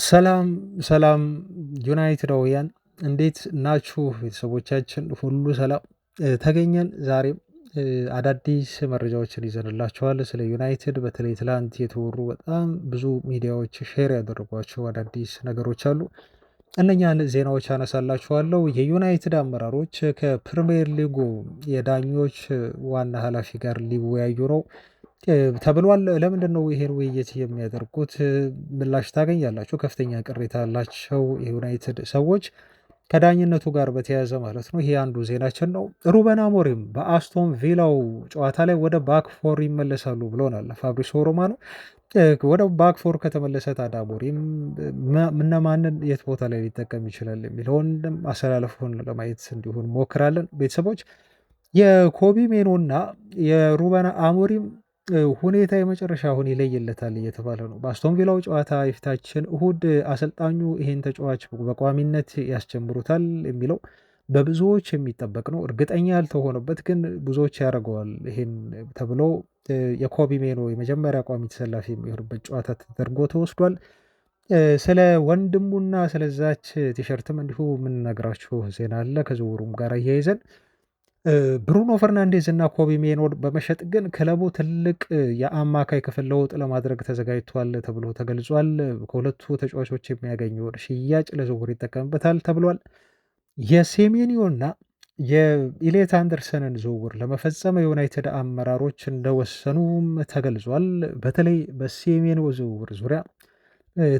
ሰላም ሰላም ዩናይትዳውያን እንዴት ናችሁ? ቤተሰቦቻችን ሁሉ ሰላም ተገኘን። ዛሬም አዳዲስ መረጃዎችን ይዘንላችኋል። ስለ ዩናይትድ በተለይ ትላንት የተወሩ በጣም ብዙ ሚዲያዎች ሼር ያደረጓቸው አዳዲስ ነገሮች አሉ። እነኛን ዜናዎች አነሳላችኋለሁ። የዩናይትድ አመራሮች ከፕሪሚየር ሊጉ የዳኞች ዋና ኃላፊ ጋር ሊወያዩ ነው ተብሏል። ለምንድን ነው ይሄን ውይይት የሚያደርጉት? ምላሽ ታገኛላችሁ። ከፍተኛ ቅሬታ ያላቸው የዩናይትድ ሰዎች ከዳኝነቱ ጋር በተያያዘ ማለት ነው። ይሄ አንዱ ዜናችን ነው። ሩበን አሞሪም በአስቶን ቪላው ጨዋታ ላይ ወደ ባክፎር ይመለሳሉ ብሎናል ፋብሪሶ ሮማኖ። ወደ ባክፎር ከተመለሰ ታዲያ አሞሪም እነማንን የት ቦታ ላይ ሊጠቀም ይችላል የሚለውን አሰላለፉን ለማየት እንዲሆን ሞክራለን። ቤተሰቦች የኮቢ ሜኖ እና የሩበን አሞሪም ሁኔታ የመጨረሻ አሁን ይለይለታል እየተባለ ነው። በአስቶን ቪላው ጨዋታ የፊታችን እሁድ አሰልጣኙ ይሄን ተጫዋች በቋሚነት ያስጀምሩታል የሚለው በብዙዎች የሚጠበቅ ነው። እርግጠኛ ያልተሆነበት ግን ብዙዎች ያደርገዋል ይሄን ተብሎ የኮቢ ሜኖ የመጀመሪያ ቋሚ ተሰላፊ የሚሆንበት ጨዋታ ተደርጎ ተወስዷል። ስለ ወንድሙና ስለዛች ቲሸርትም እንዲሁ የምንነግራችሁ ዜና አለ ከዝውውሩም ጋር እያይዘን ብሩኖ ፈርናንዴዝ እና ኮቢ ሜኖን በመሸጥ ግን ክለቡ ትልቅ የአማካይ ክፍል ለውጥ ለማድረግ ተዘጋጅቷል ተብሎ ተገልጿል። ከሁለቱ ተጫዋቾች የሚያገኘውን ሽያጭ ለዝውውር ይጠቀምበታል ተብሏል። የሴሜኒዮ እና የኢሌት አንደርሰንን ዝውውር ለመፈጸም የዩናይትድ አመራሮች እንደወሰኑም ተገልጿል። በተለይ በሴሜኒዮ ዝውውር ዙሪያ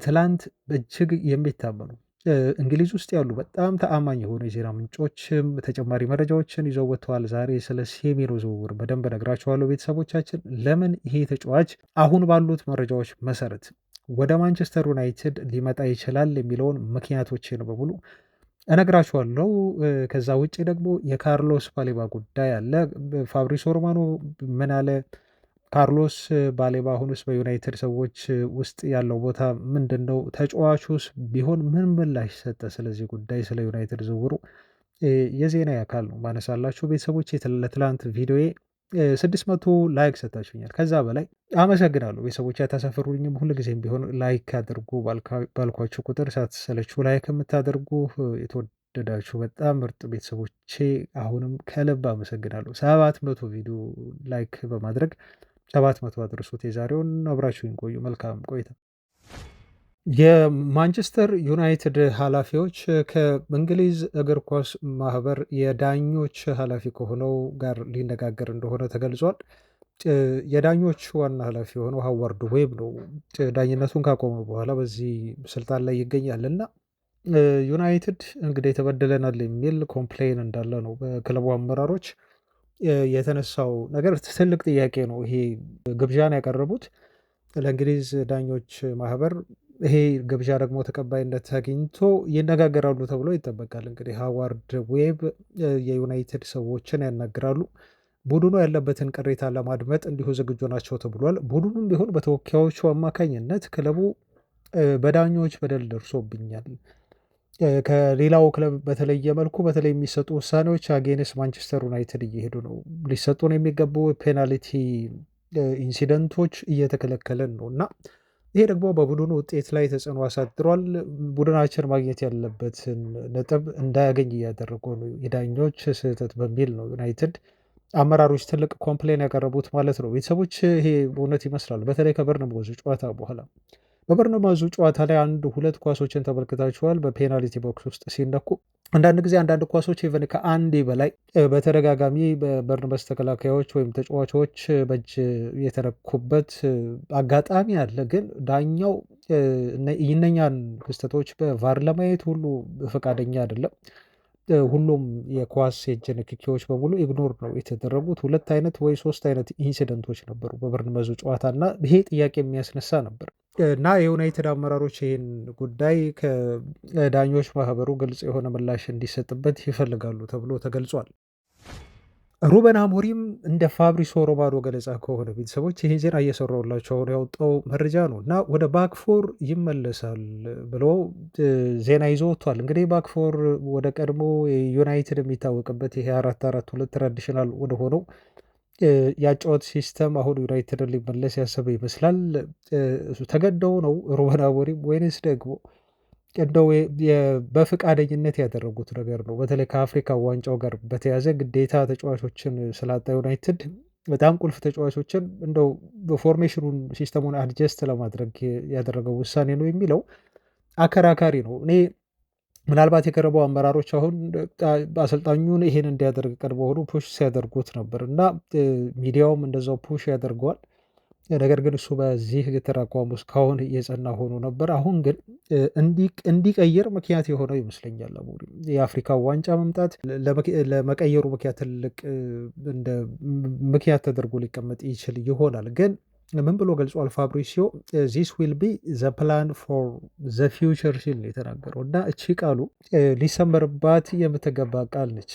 ትላንት እጅግ የሚታመኑ እንግሊዝ ውስጥ ያሉ በጣም ተአማኝ የሆኑ የዜና ምንጮችም ተጨማሪ መረጃዎችን ይዘው ወጥተዋል። ዛሬ ስለ ሴሜኒዮ ዝውውር በደንብ እነግራችኋለሁ ቤተሰቦቻችን። ለምን ይሄ ተጫዋች አሁን ባሉት መረጃዎች መሰረት ወደ ማንቸስተር ዩናይትድ ሊመጣ ይችላል የሚለውን ምክንያቶችን በሙሉ እነግራችኋለሁ። ከዛ ውጭ ደግሞ የካርሎስ ባሌባ ጉዳይ አለ። ፋብሪሶ ሮማኖ ምን አለ? ካርሎስ ባሌባ አሁንስ በዩናይትድ ሰዎች ውስጥ ያለው ቦታ ምንድን ነው? ተጫዋቹስ ቢሆን ምን ምላሽ ሰጠ? ስለዚህ ጉዳይ ስለ ዩናይትድ ዝውውሩ የዜና አካል ነው ማነሳላችሁ ቤተሰቦች። ለትላንት ቪዲዮዬ 600 ላይክ ሰጥታችሁኛል። ከዛ በላይ አመሰግናለሁ ቤተሰቦች። ያታሰፈሩኝም ሁልጊዜም ቢሆን ላይክ አድርጉ ባልኳችሁ ቁጥር ሳትሰለችሁ ላይክ የምታደርጉ የተወደዳችሁ በጣም ምርጥ ቤተሰቦቼ አሁንም ከልብ አመሰግናለሁ። 700 ቪዲዮ ላይክ በማድረግ 700 አድርሱት። የዛሬውን አብራችሁን ቆዩ። መልካም ቆይታ። የማንቸስተር ዩናይትድ ኃላፊዎች ከእንግሊዝ እግር ኳስ ማህበር የዳኞች ኃላፊ ከሆነው ጋር ሊነጋገር እንደሆነ ተገልጿል። የዳኞች ዋና ኃላፊ የሆነው ሃዋርድ ዌብ ነው። ዳኝነቱን ካቆመ በኋላ በዚህ ስልጣን ላይ ይገኛል እና ዩናይትድ እንግዲህ ተበድለናል የሚል ኮምፕሌን እንዳለ ነው በክለቡ አመራሮች የተነሳው ነገር ትልቅ ጥያቄ ነው። ይሄ ግብዣን ያቀረቡት ለእንግሊዝ ዳኞች ማህበር፣ ይሄ ግብዣ ደግሞ ተቀባይነት አግኝቶ ይነጋገራሉ ተብሎ ይጠበቃል። እንግዲህ ሃዋርድ ዌብ የዩናይትድ ሰዎችን ያናግራሉ። ቡድኑ ያለበትን ቅሬታ ለማድመጥ እንዲሁ ዝግጁ ናቸው ተብሏል። ቡድኑም ቢሆን በተወካዮቹ አማካኝነት ክለቡ በዳኞች በደል ደርሶብኛል፣ ከሌላው ክለብ በተለየ መልኩ በተለይ የሚሰጡ ውሳኔዎች አጌንስ ማንቸስተር ዩናይትድ እየሄዱ ነው፣ ሊሰጡን የሚገቡ ፔናልቲ ኢንሲደንቶች እየተከለከለን ነው እና ይሄ ደግሞ በቡድኑ ውጤት ላይ ተጽዕኖ አሳድሯል። ቡድናችን ማግኘት ያለበትን ነጥብ እንዳያገኝ እያደረጉ ነው የዳኞች ስህተት በሚል ነው ዩናይትድ አመራሮች ትልቅ ኮምፕሌን ያቀረቡት ማለት ነው። ቤተሰቦች ይሄ በእውነት ይመስላል። በተለይ ከበርንማውዝ ጨዋታ በኋላ በበርንማውዝ ጨዋታ ላይ አንድ ሁለት ኳሶችን ተመልክታችኋል። በፔናልቲ ቦክስ ውስጥ ሲነኩ አንዳንድ ጊዜ አንዳንድ ኳሶች ኢቨን ከአንዴ በላይ በተደጋጋሚ በበርንመስ ተከላካዮች ወይም ተጫዋቾች በእጅ የተነኩበት አጋጣሚ አለ። ግን ዳኛው ይነኛን ክስተቶች በቫር ለማየት ሁሉ ፈቃደኛ አይደለም። ሁሉም የኳስ የእጅ ንክኪዎች በሙሉ ኢግኖር ነው የተደረጉት። ሁለት አይነት ወይ ሶስት አይነት ኢንሲደንቶች ነበሩ በበርንመዙ ጨዋታ እና ይሄ ጥያቄ የሚያስነሳ ነበር እና የዩናይትድ አመራሮች ይህን ጉዳይ ከዳኞች ማህበሩ ግልጽ የሆነ ምላሽ እንዲሰጥበት ይፈልጋሉ ተብሎ ተገልጿል። ሩበን አሞሪም እንደ ፋብሪሶ ሮማኖ ገለጻ ከሆነ ቤተሰቦች ይህ ዜና እየሰራሁላቸው አሁን ያወጣው መረጃ ነው እና ወደ ባክፎር ይመለሳል ብሎ ዜና ይዞ ወጥቷል። እንግዲህ ባክፎር ወደ ቀድሞ ዩናይትድ የሚታወቅበት ይሄ 4-4-2 ትራዲሽናል ወደ ሆነው የአጨዋወት ሲስተም አሁን ዩናይትድን ሊመለስ ያሰበ ይመስላል። ተገደው ነው ሩበን አሞሪም ወይንስ ደግሞ እንደው በፍቃደኝነት ያደረጉት ነገር ነው? በተለይ ከአፍሪካ ዋንጫው ጋር በተያዘ ግዴታ ተጫዋቾችን ስላጣ ዩናይትድ በጣም ቁልፍ ተጫዋቾችን እንደው በፎርሜሽኑን ሲስተሙን አድጀስት ለማድረግ ያደረገው ውሳኔ ነው የሚለው አከራካሪ ነው። እኔ ምናልባት የቀረበው አመራሮች አሁን አሰልጣኙን ይሄን እንዲያደርግ ቀድሞ ሆኖ ፑሽ ሲያደርጉት ነበር እና ሚዲያውም እንደዛው ፑሽ ያደርገዋል። ነገር ግን እሱ በዚህ ግትር አቋሙ እስካሁን የጸና ሆኖ ነበር። አሁን ግን እንዲቀይር ምክንያት የሆነው ይመስለኛል አሞሪም የአፍሪካ ዋንጫ መምጣት ለመቀየሩ ምክንያት ትልቅ እንደ ምክንያት ተደርጎ ሊቀመጥ ይችል ይሆናል። ግን ምን ብሎ ገልጿል ፋብሪሲዮ? ዚስ ዊል ቢ ዘ ፕላን ፎር ዘ ፊውቸር ሲል ነው የተናገረው እና እቺ ቃሉ ሊሰመርባት የምትገባ ቃል ነች።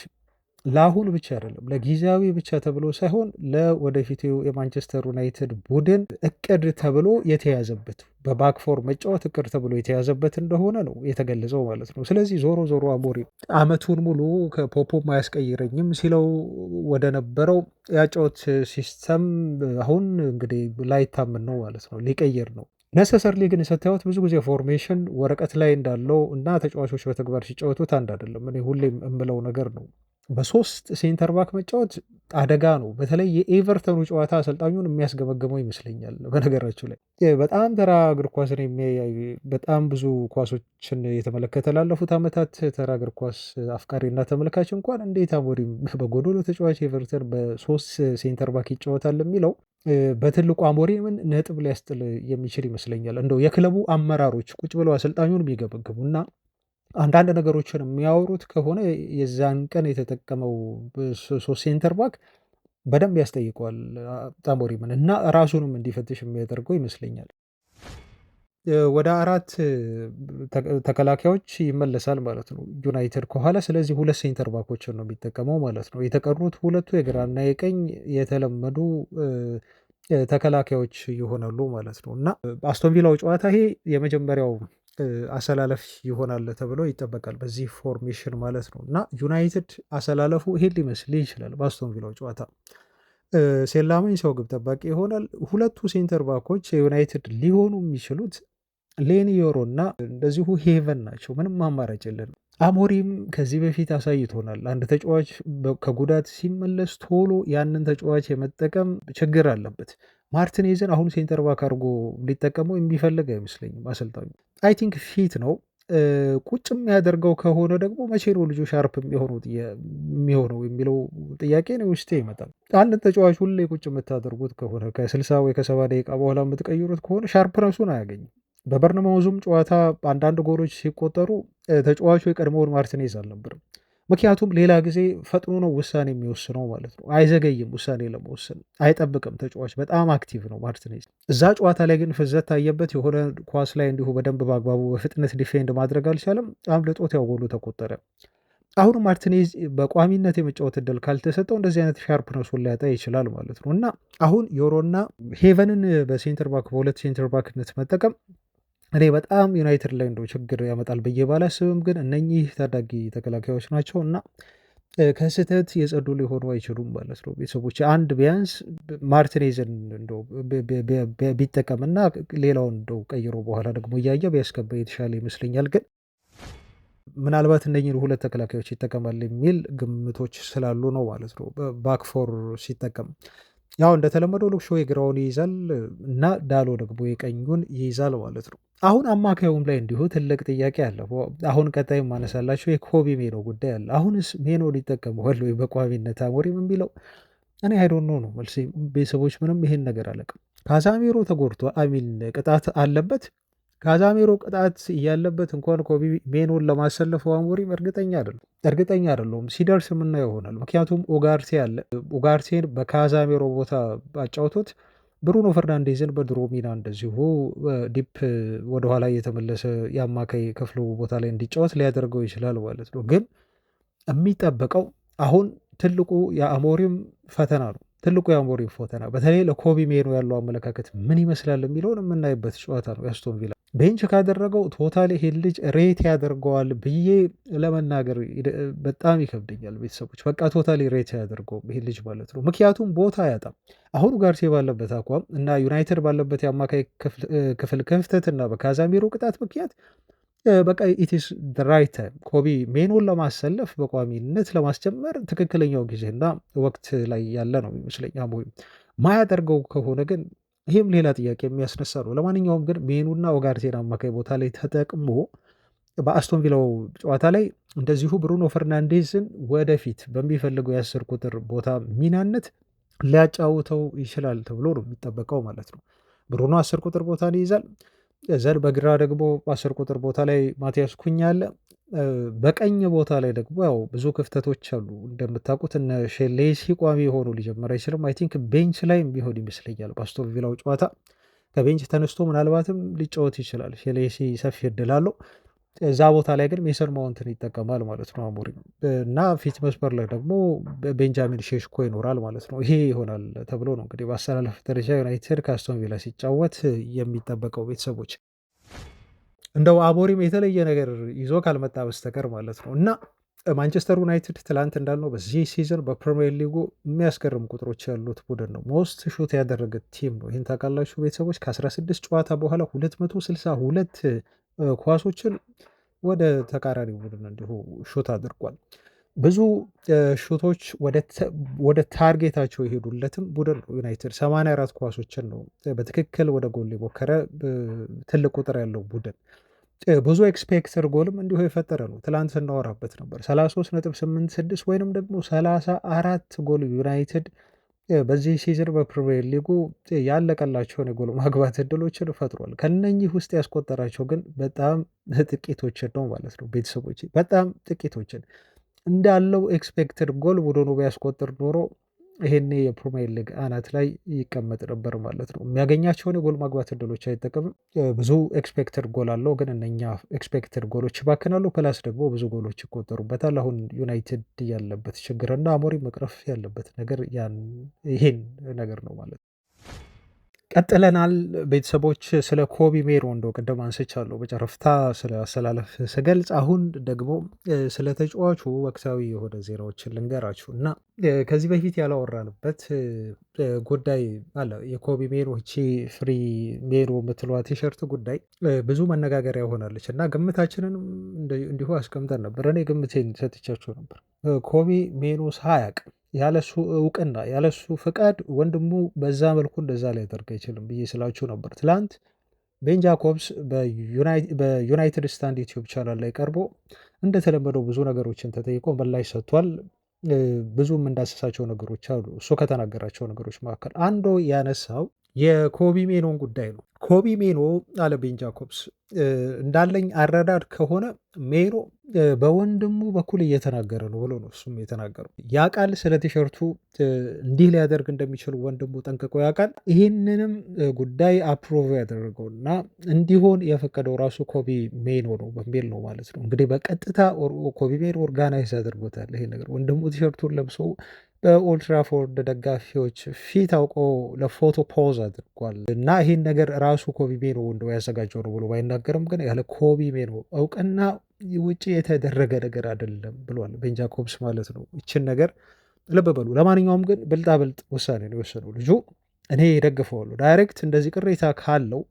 ለአሁን ብቻ አይደለም፣ ለጊዜያዊ ብቻ ተብሎ ሳይሆን ለወደፊቱ የማንቸስተር ዩናይትድ ቡድን እቅድ ተብሎ የተያዘበት በባክፎር መጫወት እቅድ ተብሎ የተያዘበት እንደሆነ ነው የተገለጸው ማለት ነው። ስለዚህ ዞሮ ዞሮ አሞሪም አመቱን ሙሉ ከፖፖም አያስቀይረኝም ሲለው ወደ ነበረው ያጫወት ሲስተም አሁን እንግዲህ ላይታምን ነው ማለት ነው፣ ሊቀይር ነው። ነሰሰርሊ ግን ስታዩት ብዙ ጊዜ ፎርሜሽን ወረቀት ላይ እንዳለው እና ተጫዋቾች በተግባር ሲጫወቱት አንድ አይደለም። እኔ ሁሌም የምለው ነገር ነው። በሶስት ሴንተር ባክ መጫወት አደጋ ነው። በተለይ የኤቨርተኑ ጨዋታ አሰልጣኙን የሚያስገመግመው ይመስለኛል። በነገራችሁ ላይ በጣም ተራ እግር ኳስን የሚያይ በጣም ብዙ ኳሶችን የተመለከተ ላለፉት ዓመታት ተራ እግር ኳስ አፍቃሪና ተመልካች እንኳን እንዴት አሞሪም በጎዶሎ ተጫዋች ኤቨርተን በሶስት ሴንተር ባክ ይጫወታል የሚለው በትልቁ አሞሪምን ነጥብ ሊያስጥል የሚችል ይመስለኛል። እንደው የክለቡ አመራሮች ቁጭ ብለው አሰልጣኙን የሚገመግሙ እና አንዳንድ ነገሮችን የሚያወሩት ከሆነ የዛን ቀን የተጠቀመው ሶስት ሴንተር ባክ በደንብ ያስጠይቀዋል አሞሪምን እና ራሱንም እንዲፈትሽ የሚያደርገው ይመስለኛል። ወደ አራት ተከላካዮች ይመለሳል ማለት ነው ዩናይትድ ከኋላ። ስለዚህ ሁለት ሴንተር ባኮችን ነው የሚጠቀመው ማለት ነው። የተቀሩት ሁለቱ የግራና የቀኝ የተለመዱ ተከላካዮች ይሆናሉ ማለት ነው እና አስቶን ቪላው ጨዋታ ይሄ የመጀመሪያው አሰላለፍ ይሆናል ተብሎ ይጠበቃል በዚህ ፎርሜሽን ማለት ነው እና ዩናይትድ አሰላለፉ ይሄን ሊመስል ይችላል። በአስቶን ቪላው ጨዋታ ሴላመኝ ሰው ግብ ጠባቂ ይሆናል። ሁለቱ ሴንተር ባኮች የዩናይትድ ሊሆኑ የሚችሉት ሌኒዮሮ እና እንደዚሁ ሄቨን ናቸው። ምንም አማራጭ የለንም። አሞሪም ከዚህ በፊት አሳይቶናል። አንድ ተጫዋች ከጉዳት ሲመለስ ቶሎ ያንን ተጫዋች የመጠቀም ችግር አለበት። ማርቲኔዝን አሁን ሴንተር ባክ አድርጎ ሊጠቀመው የሚፈልግ አይመስለኝም አሰልጣኙ። አይ ቲንክ ፊት ነው። ቁጭ የሚያደርገው ከሆነ ደግሞ መቼ ነው ልጁ ሻርፕ የሚሆነው የሚለው ጥያቄ ነው ውስጤ ይመጣል። አንድን ተጫዋች ሁሌ ቁጭ የምታደርጉት ከሆነ ከ60 ወይ ከ70 ደቂቃ በኋላ የምትቀይሩት ከሆነ ሻርፕነሱን አያገኝም። በበርነማውዙም ጨዋታ አንዳንድ ጎሎች ሲቆጠሩ ተጫዋቹ የቀድሞውን ማርቲኔዝ አልነበርም። ምክንያቱም ሌላ ጊዜ ፈጥኖ ነው ውሳኔ የሚወስነው ማለት ነው። አይዘገይም ውሳኔ ለመወሰን አይጠብቅም። ተጫዋች በጣም አክቲቭ ነው ማርቲኔዝ። እዛ ጨዋታ ላይ ግን ፍዘት ታየበት። የሆነ ኳስ ላይ እንዲሁ በደንብ በአግባቡ በፍጥነት ዲፌንድ ማድረግ አልቻለም። አምልጦት ያው ጎሉ ተቆጠረ። አሁን ማርቲኔዝ በቋሚነት የመጫወት እድል ካልተሰጠው እንደዚህ አይነት ሻርፕነሱን ሊያጣ ይችላል ማለት ነው እና አሁን ዮሮና ሄቨንን በሴንተር ባክ በሁለት ሴንተር ባክነት መጠቀም እኔ በጣም ዩናይትድ ላይ እንደው ችግር ያመጣል ብዬ ባላስብም ግን እነኚህ ታዳጊ ተከላካዮች ናቸው እና ከስህተት የጸዱ ሊሆኑ አይችሉም ማለት ነው። ቤተሰቦች አንድ ቢያንስ ማርቲኔዝን እንደው ቢጠቀምና ሌላውን እንደው ቀይሮ በኋላ ደግሞ እያየ ቢያስገባ የተሻለ ይመስለኛል። ግን ምናልባት እነኚህን ሁለት ተከላካዮች ይጠቀማል የሚል ግምቶች ስላሉ ነው ማለት ነው። ባክፎር ሲጠቀም ያው እንደተለመደው ሉክሾ የግራውን ይይዛል እና ዳሎ ደግሞ የቀኙን ይይዛል ማለት ነው። አሁን አማካዩም ላይ እንዲሁ ትልቅ ጥያቄ አለ። አሁን ቀጣይ ማነሳላቸው የኮቢ ሜኖ ጉዳይ አለ። አሁንስ ሜኖ ሊጠቀመዋል ወይ በቋሚነት አሞሪም የሚለው እኔ አይዶን ነው መልሴ። ቤተሰቦች ምንም ይሄን ነገር አለቅም። ካዛሜሮ ተጎድቶ አሚን ቅጣት አለበት። ካዛሜሮ ቅጣት እያለበት እንኳን ኮቢ ሜኖን ለማሰለፈው አሞሪም እርግጠኛ አይደለሁም። ሲደርስ የምናየው ይሆናል። ምክንያቱም ኡጋርቴ አለ። ኡጋርቴን በካዛሜሮ ቦታ አጫውቶት ብሩኖ ፈርናንዴዝን በድሮ ሚና እንደዚሁ ዲፕ ወደኋላ እየተመለሰ የአማካይ ክፍሉ ቦታ ላይ እንዲጫወት ሊያደርገው ይችላል ማለት ነው። ግን የሚጠበቀው አሁን ትልቁ የአሞሪም ፈተና ነው። ትልቁ የአሞሪም ፈተና በተለይ ለኮቢ ሜኖ ያለው አመለካከት ምን ይመስላል የሚለውን የምናይበት ጨዋታ ነው። የአስቶን ቪላ ቤንች ካደረገው ቶታል ይሄን ልጅ ሬት ያደርገዋል ብዬ ለመናገር በጣም ይከብደኛል። ቤተሰቦች በቃ ቶታሊ ሬት ያደርገውም ይሄን ልጅ ማለት ነው። ምክንያቱም ቦታ አያጣም። አሁን ጋርሴ ባለበት አቋም እና ዩናይትድ ባለበት የአማካይ ክፍል ክፍተት እና በካዛሚሮ ቅጣት ምክንያት በቃ ኢትስ ራይት ታይም ኮቢ ሜኖን ለማሰለፍ በቋሚነት ለማስጀመር ትክክለኛው ጊዜና ወቅት ላይ ያለ ነው ይመስለኝ። አሞሪም ማያደርገው ከሆነ ግን ይህም ሌላ ጥያቄ የሚያስነሳ ነው። ለማንኛውም ግን ሜኑና ኦጋርቴን አማካይ ቦታ ላይ ተጠቅሞ በአስቶን ቪላው ጨዋታ ላይ እንደዚሁ ብሩኖ ፈርናንዴዝን ወደፊት በሚፈልገው የ10 ቁጥር ቦታ ሚናነት ሊያጫውተው ይችላል ተብሎ ነው የሚጠበቀው ማለት ነው። ብሩኖ 10 ቁጥር ቦታን ይይዛል። ዘር በግራ ደግሞ በ10 ቁጥር ቦታ ላይ ማቲያስ ኩኛ አለ። በቀኝ ቦታ ላይ ደግሞ ያው ብዙ ክፍተቶች አሉ እንደምታውቁት እነ ሼሌሲ ቋሚ የሆኑ ሊጀምር አይችልም። አይ ቲንክ ቤንች ላይ ቢሆን ይመስለኛል በአስቶን ቪላው ጨዋታ ከቤንች ተነስቶ ምናልባትም ሊጫወት ይችላል። ሼሌሲ ሰፊ እድል አለው። እዛ ቦታ ላይ ግን ሜሰን ማውንትን ይጠቀማል ማለት ነው አሞሪም እና ፊት መስመር ላይ ደግሞ ቤንጃሚን ሼሽኮ ይኖራል ማለት ነው። ይሄ ይሆናል ተብሎ ነው እንግዲህ በአሰላለፍ ደረጃ ዩናይትድ ከአስቶን ቪላ ሲጫወት የሚጠበቀው ቤተሰቦች እንደው አሞሪም የተለየ ነገር ይዞ ካልመጣ በስተቀር ማለት ነው። እና ማንቸስተር ዩናይትድ ትላንት እንዳልነው በዚህ ሲዝን በፕሪሚየር ሊጉ የሚያስገርም ቁጥሮች ያሉት ቡድን ነው። ሞስት ሹት ያደረገ ቲም ነው። ይህን ታውቃላችሁ ቤተሰቦች ከ16 ጨዋታ በኋላ 262 ኳሶችን ወደ ተቃራኒ ቡድን እንዲሁ ሹት አድርጓል። ብዙ ሹቶች ወደ ታርጌታቸው የሄዱለትም ቡድን ነው ዩናይትድ 84 ኳሶችን ነው በትክክል ወደ ጎል የሞከረ ትልቅ ቁጥር ያለው ቡድን። ብዙ ኤክስፔክተር ጎልም እንዲሁ የፈጠረ ነው። ትላንት ስናወራበት ነበር 33.86 ወይንም ደግሞ 34 ጎል ዩናይትድ በዚህ ሲዝን በፕሪሚየር ሊጉ ያለቀላቸውን የጎል ማግባት እድሎችን ፈጥሯል። ከነኚህ ውስጥ ያስቆጠራቸው ግን በጣም ጥቂቶችን ነው ማለት ነው ቤተሰቦች፣ በጣም ጥቂቶችን። እንዳለው ኤክስፔክትድ ጎል ቡድኑ ቢያስቆጥር ኖሮ ይሄኔ የፕሪሚየር ሊግ አናት ላይ ይቀመጥ ነበር ማለት ነው። የሚያገኛቸውን የጎል ማግባት እድሎች አይጠቀምም። ብዙ ኤክስፔክትድ ጎል አለው፣ ግን እነኛ ኤክስፔክትድ ጎሎች ይባክናሉ። ፕላስ ደግሞ ብዙ ጎሎች ይቆጠሩበታል። አሁን ዩናይትድ ያለበት ችግርና አሞሪም መቅረፍ ያለበት ነገር ይሄን ነገር ነው ማለት ነው። ቀጥለናል ቤተሰቦች። ስለ ኮቢ ሜኖ እንደው ቅድም አንስቻለሁ በጨረፍታ ስለ አሰላለፍ ስገልጽ፣ አሁን ደግሞ ስለ ተጫዋቹ ወቅታዊ የሆነ ዜናዎችን ልንገራችሁ እና ከዚህ በፊት ያላወራንበት ጉዳይ አለ። የኮቢ ሜኖ እቺ ፍሪ ሜኖ የምትለዋ ቲሸርት ጉዳይ ብዙ መነጋገሪያ ሆናለች እና ግምታችንን እንዲሁ አስቀምጠን ነበር። እኔ ግምቴን ሰጥቻችሁ ነበር። ኮቢ ሜኖ ሳያቅ ያለሱ እውቅና ያለሱ ፍቃድ ወንድሙ በዛ መልኩ እንደዛ ሊያደርግ አይችልም ብዬ ስላችሁ ነበር። ትላንት ቤን ጃኮብስ በዩናይትድ ስታንድ ዩቲዩብ ቻናል ላይ ቀርቦ እንደተለመደው ብዙ ነገሮችን ተጠይቆ ምላሽ ሰጥቷል። ብዙም እንዳሰሳቸው ነገሮች አሉ። እሱ ከተናገራቸው ነገሮች መካከል አንዱ ያነሳው የኮቢ ሜኖን ጉዳይ ነው። ኮቢ ሜኖ አለ ቤን ጃኮብስ እንዳለኝ አረዳድ ከሆነ ሜኖ በወንድሙ በኩል እየተናገረ ነው ብሎ ነው እሱም የተናገረው። ያውቃል ስለ ቲሸርቱ እንዲህ ሊያደርግ እንደሚችል ወንድሙ ጠንቅቆ ያውቃል። ይህንንም ጉዳይ አፕሮቭ ያደረገው እና እንዲሆን የፈቀደው ራሱ ኮቢ ሜኖ ነው በሚል ነው ማለት ነው። እንግዲህ በቀጥታ ኮቢ ሜኖ ኦርጋናይዝ አድርጎታል ይሄ ነገር። ወንድሙ ቲሸርቱን ለብሶ በኦልትራፎርድ ደጋፊዎች ፊት አውቆ ለፎቶ ፖዝ አድርጓል እና ይህን ነገር ራሱ ኮቢ ሜኖ እንደው ያዘጋጀው ነው ብሎ ባይናገርም ግን ያለ ኮቢ ሜኖ እውቅና ውጭ የተደረገ ነገር አይደለም ብሏል ቤን ጃኮብስ ማለት ነው። ይችን ነገር ልብ በሉ። ለማንኛውም ግን ብልጣብልጥ ውሳኔ ነው የወሰነው ልጁ። እኔ ደግፈዋለሁ። ዳይሬክት እንደዚህ ቅሬታ ካለው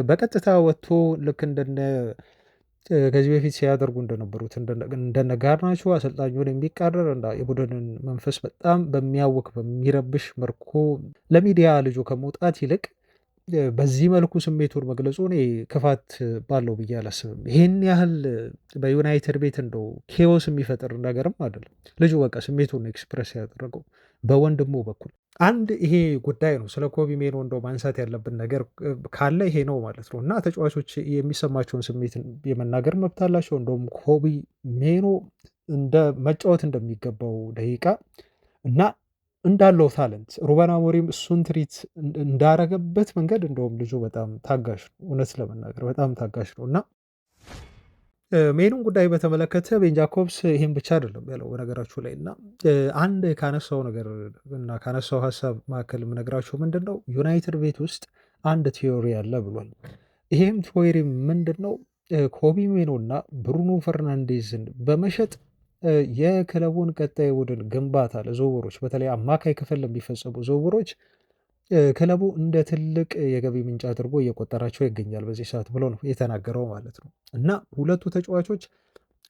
በቀጥታ ወጥቶ ልክ እንደነ ከዚህ በፊት ሲያደርጉ እንደነበሩት እንደነ ጋርናቾ አሰልጣኙን የሚቃረር እና የቡድንን መንፈስ በጣም በሚያውክ በሚረብሽ መልኩ ለሚዲያ ልጁ ከመውጣት ይልቅ በዚህ መልኩ ስሜቱን መግለጹ እኔ ክፋት ባለው ብዬ አላስብም። ይህን ያህል በዩናይትድ ቤት እንደው ኬዎስ የሚፈጥር ነገርም አይደለም። ልጁ በቃ ስሜቱን ኤክስፕረስ ያደረገው በወንድሙ በኩል አንድ ይሄ ጉዳይ ነው። ስለ ኮቢ ሜኖ እንደው ማንሳት ያለብን ነገር ካለ ይሄ ነው ማለት ነው። እና ተጫዋቾች የሚሰማቸውን ስሜት የመናገር መብት አላቸው። እንደውም ኮቢ ሜኖ እንደ መጫወት እንደሚገባው ደቂቃ እና እንዳለው ታለንት ሩበን አሞሪም እሱን ትሪት እንዳረገበት መንገድ እንደውም ልጁ በጣም ታጋሽ ነው። እውነት ለመናገር በጣም ታጋሽ ነው እና ሜኑን ጉዳይ በተመለከተ ቤን ጃኮብስ ይህን ብቻ አይደለም ያለው በነገራችሁ ላይ እና አንድ ካነሳው ነገር እና ካነሳው ሀሳብ መካከል የምነግራችሁ ምንድን ነው ዩናይትድ ቤት ውስጥ አንድ ቲዮሪ አለ ብሏል። ይሄም ቲዮሪ ምንድን ነው? ኮቢ ሜኖ እና ብሩኖ ፈርናንዴዝን በመሸጥ የክለቡን ቀጣይ ቡድን ግንባታ ለዝውውሮች በተለይ አማካይ ክፍል ለሚፈጸሙ ዝውውሮች ክለቡ እንደ ትልቅ የገቢ ምንጭ አድርጎ እየቆጠራቸው ይገኛል በዚህ ሰዓት ብሎ ነው የተናገረው ማለት ነው። እና ሁለቱ ተጫዋቾች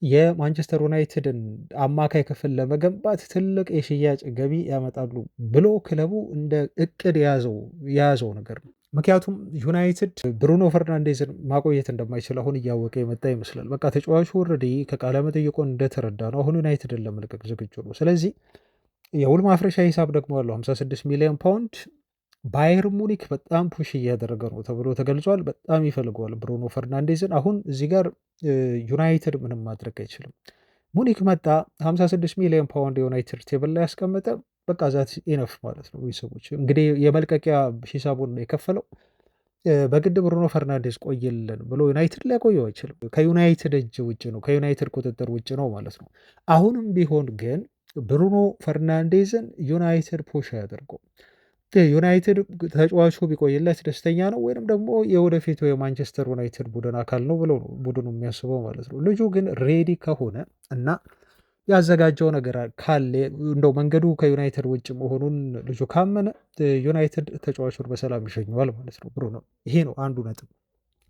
የማንቸስተር ዩናይትድን አማካይ ክፍል ለመገንባት ትልቅ የሽያጭ ገቢ ያመጣሉ ብሎ ክለቡ እንደ እቅድ የያዘው ነገር ነው። ምክንያቱም ዩናይትድ ብሩኖ ፈርናንዴዝን ማቆየት እንደማይችል አሁን እያወቀ የመጣ ይመስላል። በቃ ተጫዋቹ ኦልሬዲ ከቃለ መጠይቁ እንደተረዳ ነው አሁን ዩናይትድን ለመልቀቅ ዝግጁ ነው። ስለዚህ የውል ማፍረሻ ሂሳብ ደግሞ አለው 56 ሚሊዮን ፓውንድ ባየር ሙኒክ በጣም ፑሽ እያደረገ ነው ተብሎ ተገልጿል። በጣም ይፈልገዋል ብሩኖ ፈርናንዴዝን። አሁን እዚህ ጋር ዩናይትድ ምንም ማድረግ አይችልም። ሙኒክ መጣ 56 ሚሊዮን ፓውንድ የዩናይትድ ቴብል ላይ ያስቀመጠ፣ በቃ ዛት ኢነፍ ማለት ነው። ቤተሰቦች እንግዲህ የመልቀቂያ ሂሳቡን የከፈለው በግድ ብሩኖ ፈርናንዴዝ ቆይልን ብሎ ዩናይትድ ሊያቆየው አይችልም። ከዩናይትድ እጅ ውጭ ነው፣ ከዩናይትድ ቁጥጥር ውጭ ነው ማለት ነው። አሁንም ቢሆን ግን ብሩኖ ፈርናንዴዝን ዩናይትድ ፑሽ ያደርገው ዩናይትድ ተጫዋቹ ቢቆይለት ደስተኛ ነው ወይንም ደግሞ የወደፊቱ የማንቸስተር ዩናይትድ ቡድን አካል ነው ብለው ነው ቡድኑ የሚያስበው ማለት ነው። ልጁ ግን ሬዲ ከሆነ እና ያዘጋጀው ነገር ካለ እንደው መንገዱ ከዩናይትድ ውጭ መሆኑን ልጁ ካመነ ዩናይትድ ተጫዋቹን በሰላም ይሸኘዋል ማለት ነው። ብሩኖ ይሄ ነው አንዱ ነጥብ።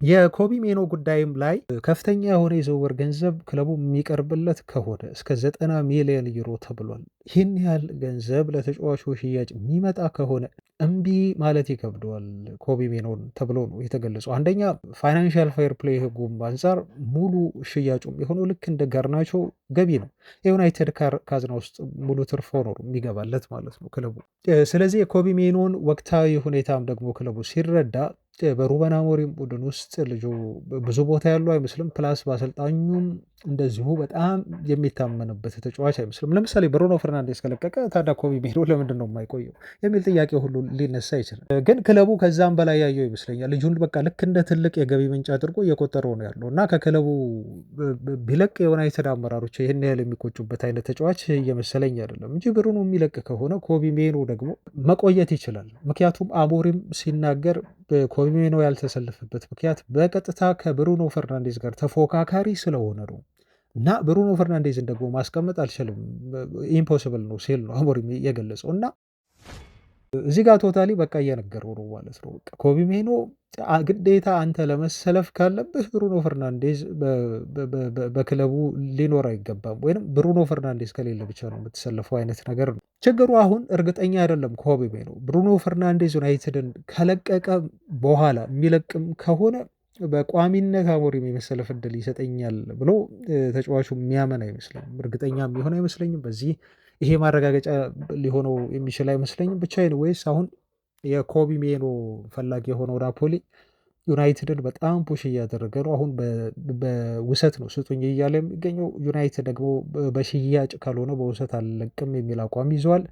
የኮቢ ሜኖ ጉዳይም ላይ ከፍተኛ የሆነ የዝውውር ገንዘብ ክለቡ የሚቀርብለት ከሆነ እስከ 90 ሚሊዮን ዩሮ ተብሏል። ይህን ያህል ገንዘብ ለተጫዋቹ ሽያጭ የሚመጣ ከሆነ እምቢ ማለት ይከብደዋል ኮቢ ሜኖን ተብሎ ነው የተገለጸው። አንደኛ ፋይናንሻል ፋir ፕሌይ ህጉም አንጻር ሙሉ ሽያጩም የሆነው ልክ እንደ ጋርናቾ ገቢ ነው። የዩናይትድ ካዝና ውስጥ ሙሉ ትርፎ ነው የሚገባለት ማለት ነው ክለቡ። ስለዚህ የኮቢ ሜኖን ወቅታዊ ሁኔታም ደግሞ ክለቡ ሲረዳ በሩበን አሞሪም ቡድን ውስጥ ልጁ ብዙ ቦታ ያሉ አይመስልም። ፕላስ በአሰልጣኙም እንደዚሁ በጣም የሚታመንበት ተጫዋች አይመስልም። ለምሳሌ ብሩኖ ፈርናንዴስ ከለቀቀ ታዲያ ኮቢ ሜኖ ለምንድን ነው የማይቆየው የሚል ጥያቄ ሁሉ ሊነሳ ይችላል። ግን ክለቡ ከዛም በላይ ያየው ይመስለኛል። ልጁን በቃ ልክ እንደ ትልቅ የገቢ ምንጭ አድርጎ እየቆጠረው ነው ያለው እና ከክለቡ ቢለቅ የዩናይትድ አመራሮች ይህን ያህል የሚቆጩበት አይነት ተጫዋች እየመሰለኝ አይደለም እንጂ ብሩኖ የሚለቅ ከሆነ ኮቢ ሜኖ ደግሞ መቆየት ይችላል። ምክንያቱም አሞሪም ሲናገር ኮቢ ሜኖ ያልተሰለፈበት ምክንያት በቀጥታ ከብሩኖ ፈርናንዴዝ ጋር ተፎካካሪ ስለሆነ ነው እና ብሩኖ ፈርናንዴዝን ደግሞ ማስቀመጥ አልችልም ኢምፖሲብል ነው ሲል ነው አሞሪም የገለጸው። እና እዚህ ጋር ቶታሊ በቃ እየነገረው ነው ማለት ነው። ኮቢ ሜኖ ግዴታ አንተ ለመሰለፍ ካለብህ ብሩኖ ፈርናንዴዝ በክለቡ ሊኖር አይገባም፣ ወይም ብሩኖ ፈርናንዴዝ ከሌለ ብቻ ነው የምትሰለፈው አይነት ነገር ነው። ችግሩ አሁን እርግጠኛ አይደለም ኮቢ ሜኖ ብሩኖ ፈርናንዴዝ ዩናይትድን ከለቀቀ በኋላ የሚለቅም ከሆነ በቋሚነት አሞሪም የመሰለፍ እድል ይሰጠኛል ብሎ ተጫዋቹ የሚያመን አይመስለኝም። እርግጠኛ የሚሆን አይመስለኝም። በዚህ ይሄ ማረጋገጫ ሊሆነው የሚችል አይመስለኝም። ብቻ ወይስ አሁን የኮቢ ሜኖ ፈላጊ የሆነው ናፖሊ ዩናይትድን በጣም ፑሽ እያደረገ ነው። አሁን በውሰት ነው ስጡኝ እያለ የሚገኘው። ዩናይትድ ደግሞ በሽያጭ ካልሆነ በውሰት አልለቅም የሚል አቋም ይዘዋል።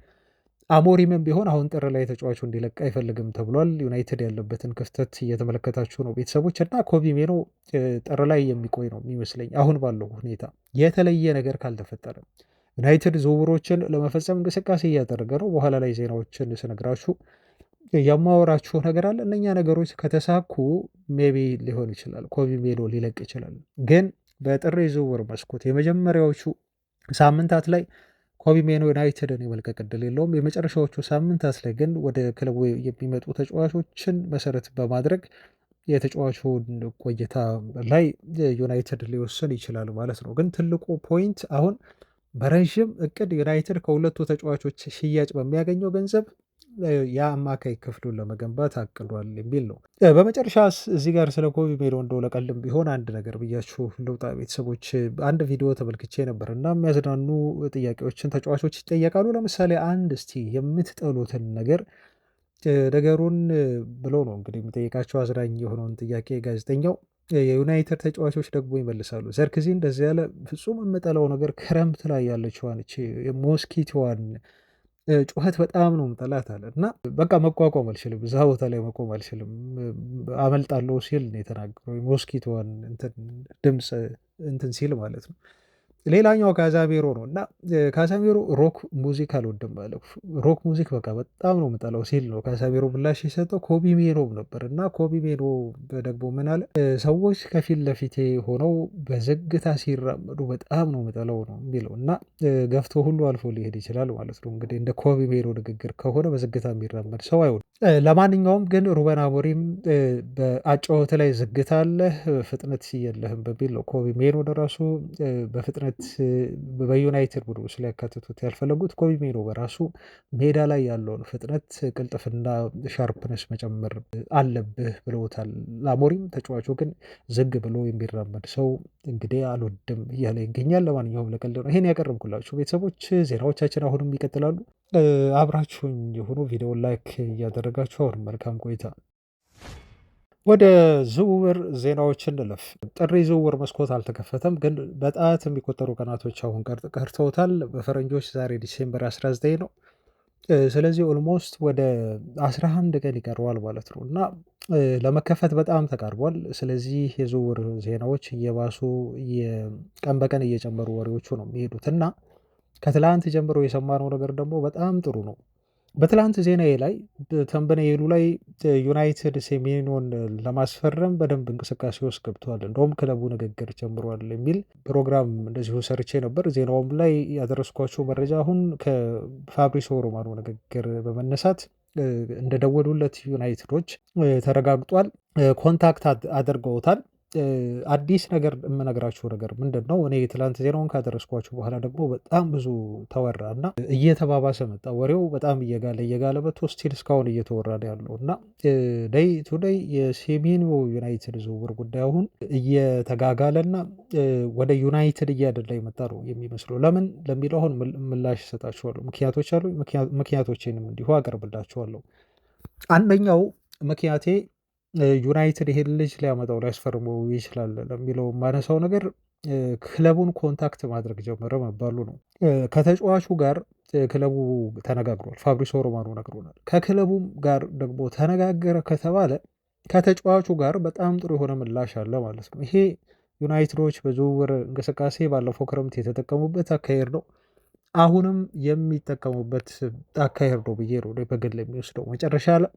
አሞሪምም ቢሆን አሁን ጥር ላይ ተጫዋቹ እንዲለቅ አይፈልግም ተብሏል። ዩናይትድ ያለበትን ክፍተት እየተመለከታችሁ ነው ቤተሰቦች እና ኮቢ ሜኖ ጥር ላይ የሚቆይ ነው የሚመስለኝ አሁን ባለው ሁኔታ የተለየ ነገር ካልተፈጠረ። ዩናይትድ ዝውውሮችን ለመፈጸም እንቅስቃሴ እያደረገ ነው። በኋላ ላይ ዜናዎችን ስነግራችሁ የማወራችሁ ነገር አለ። እነኛ ነገሮች ከተሳኩ ሜቢ ሊሆን ይችላል ኮቢ ሜኖ ሊለቅ ይችላል። ግን በጥር ዝውውር መስኮት የመጀመሪያዎቹ ሳምንታት ላይ ኮቢ ሜኖ ዩናይትድን የመልቀቅ ዕድል የለውም። የመጨረሻዎቹ ሳምንታት ላይ ግን ወደ ክለቡ የሚመጡ ተጫዋቾችን መሰረት በማድረግ የተጫዋቹን ቆይታ ላይ ዩናይትድ ሊወስን ይችላል ማለት ነው። ግን ትልቁ ፖይንት አሁን በረዥም እቅድ ዩናይትድ ከሁለቱ ተጫዋቾች ሽያጭ በሚያገኘው ገንዘብ የአማካይ ክፍሉን ለመገንባት አቅዷል የሚል ነው። በመጨረሻ እዚህ ጋር ስለ ኮቢ ሜኖ እንደው ለቀልም ቢሆን አንድ ነገር ብያችሁ ልውጣ ቤተሰቦች። አንድ ቪዲዮ ተመልክቼ ነበር እና የሚያዝናኑ ጥያቄዎችን ተጫዋቾች ይጠየቃሉ። ለምሳሌ አንድ እስቲ የምትጠሉትን ነገሩን ብሎ ነው እንግዲህ የሚጠይቃቸው አዝናኝ የሆነውን ጥያቄ ጋዜጠኛው። የዩናይትድ ተጫዋቾች ደግሞ ይመልሳሉ። ዘርክዚ እንደዚህ ያለ ፍጹም የምጠላው ነገር ክረምት ላይ ያለችዋን ሞስኪቶዋን ጩኸት በጣም ነው የምጠላት አለ እና በቃ መቋቋም አልችልም፣ እዛ ቦታ ላይ መቆም አልችልም፣ አመልጣለሁ ሲል ነው የተናገረው። ሞስኪቶን እንትን ድምፅ እንትን ሲል ማለት ነው። ሌላኛው ካዛሜሮ ነው እና ካዛሜሮ ሮክ ሙዚክ አልወድም አለ። ሮክ ሙዚክ በቃ በጣም ነው የምጠላው ሲል ነው ካሳሜሮ ምላሽ የሰጠው። ኮቢ ሜኖም ነበር እና ኮቢ ሜኖ ደግሞ ምን አለ? ሰዎች ከፊት ለፊቴ ሆነው በዝግታ ሲራመዱ በጣም ነው የምጠላው ነው የሚለው እና ገፍቶ ሁሉ አልፎ ሊሄድ ይችላል ማለት ነው። እንግዲህ እንደ ኮቢ ሜኖ ንግግር ከሆነ በዝግታ የሚራመድ ሰው አይሆንም። ለማንኛውም ግን ሩበን አሞሪም በአጨዋወት ላይ ዝግታ አለህ ፍጥነት የለህም በሚል ነው ኮቢ ሜኖ ለራሱ በፍጥነት በዩናይትድ ቡድን ውስጥ ሊያካትቱት ያልፈለጉት። ኮቢ ሜኖ በራሱ ሜዳ ላይ ያለውን ፍጥነት፣ ቅልጥፍና፣ ሻርፕነስ መጨመር አለብህ ብለውታል አሞሪም። ተጫዋቹ ግን ዝግ ብሎ የሚራመድ ሰው እንግዲህ አልወድም እያለ ይገኛል። ለማንኛውም ለቀልድ ነው ይሄን ያቀረብኩላችሁ ቤተሰቦች። ዜናዎቻችን አሁንም ይቀጥላሉ። አብራችሁኝ የሆኑ ቪዲዮን ላይክ እያደረጋችሁ አሁን መልካም ቆይታ። ወደ ዝውውር ዜናዎች እንለፍ። ጥሪ ዝውውር መስኮት አልተከፈተም፣ ግን በጣት የሚቆጠሩ ቀናቶች አሁን ቀርተውታል። በፈረንጆች ዛሬ ዲሴምበር 19 ነው። ስለዚህ ኦልሞስት ወደ 11 ቀን ይቀረዋል ማለት ነው እና ለመከፈት በጣም ተቃርቧል። ስለዚህ የዝውውር ዜናዎች እየባሱ ቀን በቀን እየጨመሩ ወሬዎቹ ነው የሚሄዱት እና ከትላንት ጀምሮ የሰማነው ነገር ደግሞ በጣም ጥሩ ነው። በትላንት ዜናዬ ላይ ተንበኔሉ ላይ ዩናይትድ ሴሜኒዮን ለማስፈረም በደንብ እንቅስቃሴ ውስጥ ገብተዋል፣ እንደውም ክለቡ ንግግር ጀምሯል የሚል ፕሮግራም እንደዚሁ ሰርቼ ነበር። ዜናውም ላይ ያደረስኳቸው መረጃ አሁን ከፋብሪሶ ሮማኖ ንግግር በመነሳት እንደደወሉለት ዩናይትዶች ተረጋግጧል። ኮንታክት አድርገውታል። አዲስ ነገር የምነግራችሁ ነገር ምንድን ነው? እኔ ትላንት ዜናውን ካደረስኳችሁ በኋላ ደግሞ በጣም ብዙ ተወራ እና እየተባባሰ መጣ ወሬው። በጣም እየጋለ መጥቶ ስቲል እስካሁን እየተወራ ነው ያለው እና ደይ ቱ ደይ የሴሜኒዮ ዩናይትድ ዝውውር ጉዳይ አሁን እየተጋጋለና ወደ ዩናይትድ እያደላ የመጣ ነው የሚመስለው። ለምን ለሚለው አሁን ምላሽ እሰጣችኋለሁ። ምክንያቶች አሉ። ምክንያቶችንም እንዲሁ አቀርብላችኋለሁ። አንደኛው ምክንያቴ ዩናይትድ ይሄን ልጅ ሊያመጣው ሊያስፈርመው ይችላል ለሚለው የማነሳው ነገር ክለቡን ኮንታክት ማድረግ ጀመረ መባሉ ነው። ከተጫዋቹ ጋር ክለቡ ተነጋግሯል። ፋብሪሶ ሮማኖ ነግሮናል። ከክለቡም ጋር ደግሞ ተነጋገረ ከተባለ ከተጫዋቹ ጋር በጣም ጥሩ የሆነ ምላሽ አለ ማለት ነው። ይሄ ዩናይትዶች በዝውውር እንቅስቃሴ ባለፈው ክረምት የተጠቀሙበት አካሄድ ነው። አሁንም የሚጠቀሙበት አካሄድ ነው ብዬ ነው በግል የሚወስደው። መጨረሻ ላይ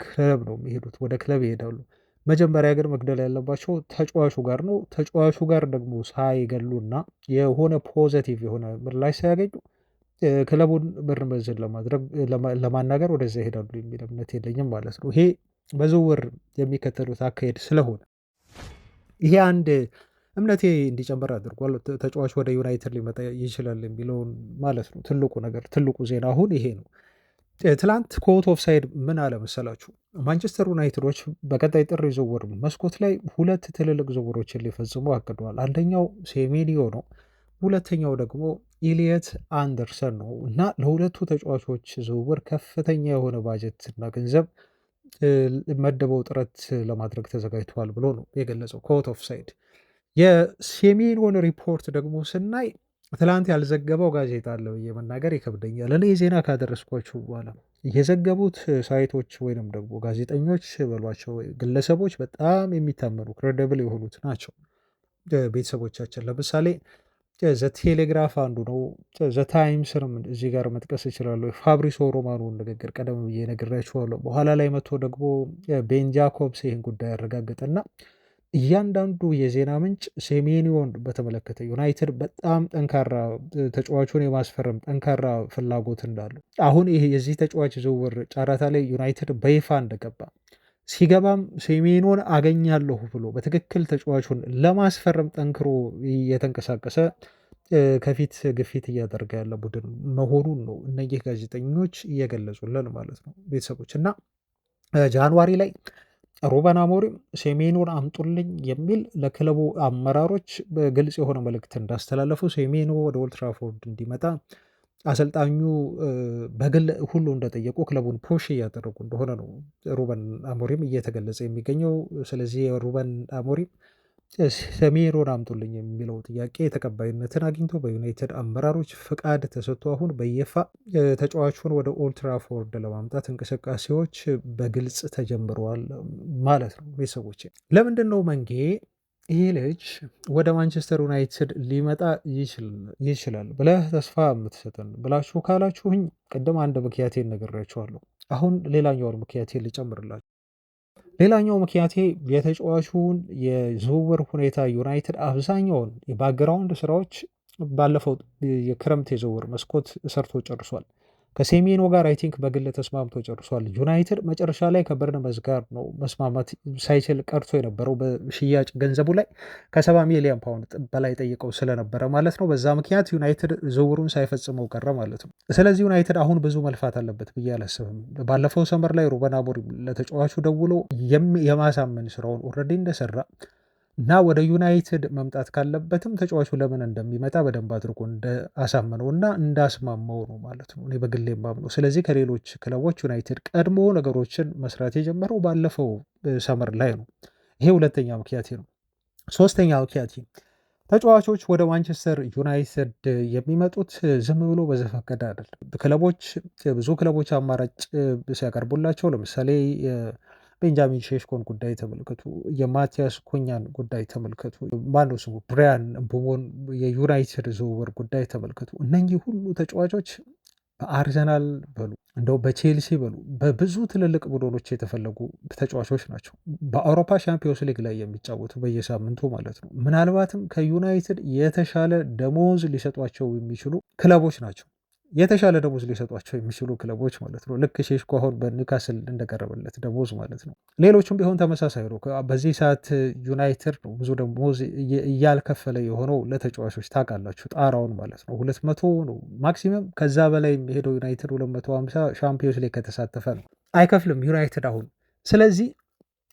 ክለብ ነው የሚሄዱት፣ ወደ ክለብ ይሄዳሉ። መጀመሪያ ግን መግደል ያለባቸው ተጫዋቹ ጋር ነው። ተጫዋቹ ጋር ደግሞ ሳይገሉና የሆነ ፖዘቲቭ የሆነ ምላሽ ሳያገኙ ክለቡን ብር መዝን ለማናገር ወደዛ ይሄዳሉ የሚል እምነት የለኝም ማለት ነው። ይሄ በዝውውር የሚከተሉት አካሄድ ስለሆነ ይሄ አንድ እምነቴ እንዲጨምር አድርጓል። ተጫዋች ወደ ዩናይትድ ሊመጣ ይችላል የሚለውን ማለት ነው። ትልቁ ነገር ትልቁ ዜና አሁን ይሄ ነው። ትላንት ኮት ኦፍ ሳይድ ምን አለ መሰላችሁ? ማንቸስተር ዩናይትዶች በቀጣይ ጥር ዝውውር መስኮት ላይ ሁለት ትልልቅ ዝውውሮችን ሊፈጽሙ አቅደዋል። አንደኛው ሴሜኒዮ ነው፣ ሁለተኛው ደግሞ ኢሊየት አንደርሰን ነው እና ለሁለቱ ተጫዋቾች ዝውውር ከፍተኛ የሆነ ባጀት እና ገንዘብ መደበው ጥረት ለማድረግ ተዘጋጅተዋል ብሎ ነው የገለጸው ኮት ኦፍ ሳይድ። የሴሜኒዮን ሪፖርት ደግሞ ስናይ ትላንት ያልዘገበው ጋዜጣ አለ ብዬ መናገር ይከብደኛል። እኔ ዜና ካደረስኳችሁ በኋላ የዘገቡት ሳይቶች ወይንም ደግሞ ጋዜጠኞች በሏቸው ግለሰቦች በጣም የሚታመኑ ክሬዲብል የሆኑት ናቸው። ቤተሰቦቻችን ለምሳሌ ዘቴሌግራፍ አንዱ ነው። ዘታይምስንም እዚህ ጋር መጥቀስ እችላለሁ። ፋብሪሶ ሮማኖን ንግግር ቀደም ብዬ ነግራችኋለሁ። በኋላ ላይ መጥቶ ደግሞ ቤን ጃኮብስ ይህን ጉዳይ ያረጋግጥና እያንዳንዱ የዜና ምንጭ ሴሜኒዮን በተመለከተ ዩናይትድ በጣም ጠንካራ ተጫዋቹን የማስፈረም ጠንካራ ፍላጎት እንዳለው፣ አሁን ይሄ የዚህ ተጫዋች ዝውውር ጨረታ ላይ ዩናይትድ በይፋ እንደገባ ሲገባም ሴሜኒዮን አገኛለሁ ብሎ በትክክል ተጫዋቹን ለማስፈረም ጠንክሮ እየተንቀሳቀሰ ከፊት ግፊት እያደረገ ያለ ቡድን መሆኑን ነው እነዚህ ጋዜጠኞች እየገለጹልን ማለት ነው ቤተሰቦች። እና ጃንዋሪ ላይ ሩበን አሞሪም ሴሜኒዮን አምጡልኝ የሚል ለክለቡ አመራሮች በግልጽ የሆነ መልእክት እንዳስተላለፉ፣ ሴሜኒዮ ወደ ኦልድ ትራፎርድ እንዲመጣ አሰልጣኙ በግል ሁሉ እንደጠየቁ ክለቡን ፑሽ እያደረጉ እንደሆነ ነው ሩበን አሞሪም እየተገለጸ የሚገኘው። ስለዚህ የሩበን አሞሪም ሰሜሮን አምጡልኝ የሚለው ጥያቄ ተቀባይነትን አግኝቶ በዩናይትድ አመራሮች ፍቃድ ተሰጥቶ አሁን በይፋ ተጫዋቹን ወደ ኦልትራፎርድ ለማምጣት እንቅስቃሴዎች በግልጽ ተጀምረዋል ማለት ነው። ቤተሰቦች ለምንድን ነው መንጌ ይሄ ልጅ ወደ ማንቸስተር ዩናይትድ ሊመጣ ይችላል ብለህ ተስፋ የምትሰጠን ብላችሁ ካላችሁኝ ቅድም አንድ ምክንያቴን ነግሬያችኋለሁ። አሁን ሌላኛውን ምክንያቴን ልጨምርላችሁ። ሌላኛው ምክንያቴ የተጫዋቹን የዝውውር ሁኔታ ዩናይትድ አብዛኛውን የባክግራውንድ ስራዎች ባለፈው የክረምት የዝውውር መስኮት ሰርቶ ጨርሷል። ከሴሜኖ ጋር አይ ቲንክ በግል ተስማምቶ ጨርሷል። ዩናይትድ መጨረሻ ላይ ከበርንመዝ ጋር ነው መስማማት ሳይችል ቀርቶ የነበረው በሽያጭ ገንዘቡ ላይ ከ70 ሚሊዮን ፓውንድ በላይ ጠይቀው ስለነበረ ማለት ነው። በዛ ምክንያት ዩናይትድ ዝውውሩን ሳይፈጽመው ቀረ ማለት ነው። ስለዚህ ዩናይትድ አሁን ብዙ መልፋት አለበት ብዬ አላስብም። ባለፈው ሰመር ላይ ሩበን አሞሪም ለተጫዋቹ ደውሎ የማሳመን ስራውን ኦልሬዲ እንደሰራ እና ወደ ዩናይትድ መምጣት ካለበትም ተጫዋቹ ለምን እንደሚመጣ በደንብ አድርጎ እንዳሳመነው እና እንዳስማማው ነው ማለት ነው እኔ በግሌ የማምነው። ስለዚህ ከሌሎች ክለቦች ዩናይትድ ቀድሞ ነገሮችን መስራት የጀመረው ባለፈው ሰመር ላይ ነው። ይሄ ሁለተኛ ምክንያቴ ነው። ሶስተኛ ምክንያቴ ተጫዋቾች ወደ ማንቸስተር ዩናይትድ የሚመጡት ዝም ብሎ በዘፈቀደ አይደለም። ብዙ ክለቦች አማራጭ ሲያቀርቡላቸው ለምሳሌ ቤንጃሚን ሼሽኮን ጉዳይ ተመልከቱ፣ የማቲያስ ኩኛን ጉዳይ ተመልከቱ፣ ማነው ስሙ ብሪያን ምቡሞን የዩናይትድ ዝውውር ጉዳይ ተመልከቱ። እነኚህ ሁሉ ተጫዋቾች በአርሰናል በሉ እንደው በቼልሲ በሉ በብዙ ትልልቅ ቡድኖች የተፈለጉ ተጫዋቾች ናቸው። በአውሮፓ ሻምፒዮንስ ሊግ ላይ የሚጫወቱ በየሳምንቱ ማለት ነው። ምናልባትም ከዩናይትድ የተሻለ ደሞዝ ሊሰጧቸው የሚችሉ ክለቦች ናቸው። የተሻለ ደሞዝ ሊሰጧቸው የሚችሉ ክለቦች ማለት ነው። ልክ ሼሽኮ አሁን በኒውካስል እንደቀረበለት ደሞዝ ማለት ነው። ሌሎቹም ቢሆን ተመሳሳይ ነው። በዚህ ሰዓት ዩናይትድ ነው ብዙ ደሞዝ እያልከፈለ የሆነው ለተጫዋቾች ታውቃላችሁ፣ ጣራውን ማለት ነው 200 ነው ማክሲመም። ከዛ በላይ የሚሄደው ዩናይትድ 250 ሻምፒዮንስ ሊግ ከተሳተፈ ነው። አይከፍልም ዩናይትድ አሁን። ስለዚህ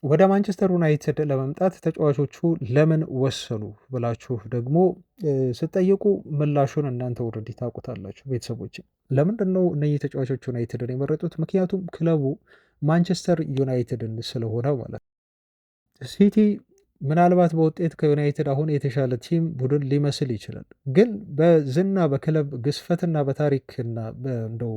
ወደ ማንቸስተር ዩናይትድ ለመምጣት ተጫዋቾቹ ለምን ወሰኑ ብላችሁ ደግሞ ስጠይቁ ምላሹን እናንተ ወረዲ ታውቁታላችሁ ቤተሰቦች። ለምንድን ነው እነዚህ ተጫዋቾች ዩናይትድን የመረጡት? ምክንያቱም ክለቡ ማንቸስተር ዩናይትድን ስለሆነ ማለት ነው። ሲቲ ምናልባት በውጤት ከዩናይትድ አሁን የተሻለ ቲም ቡድን ሊመስል ይችላል፣ ግን በዝና በክለብ ግዝፈትና በታሪክና እንደው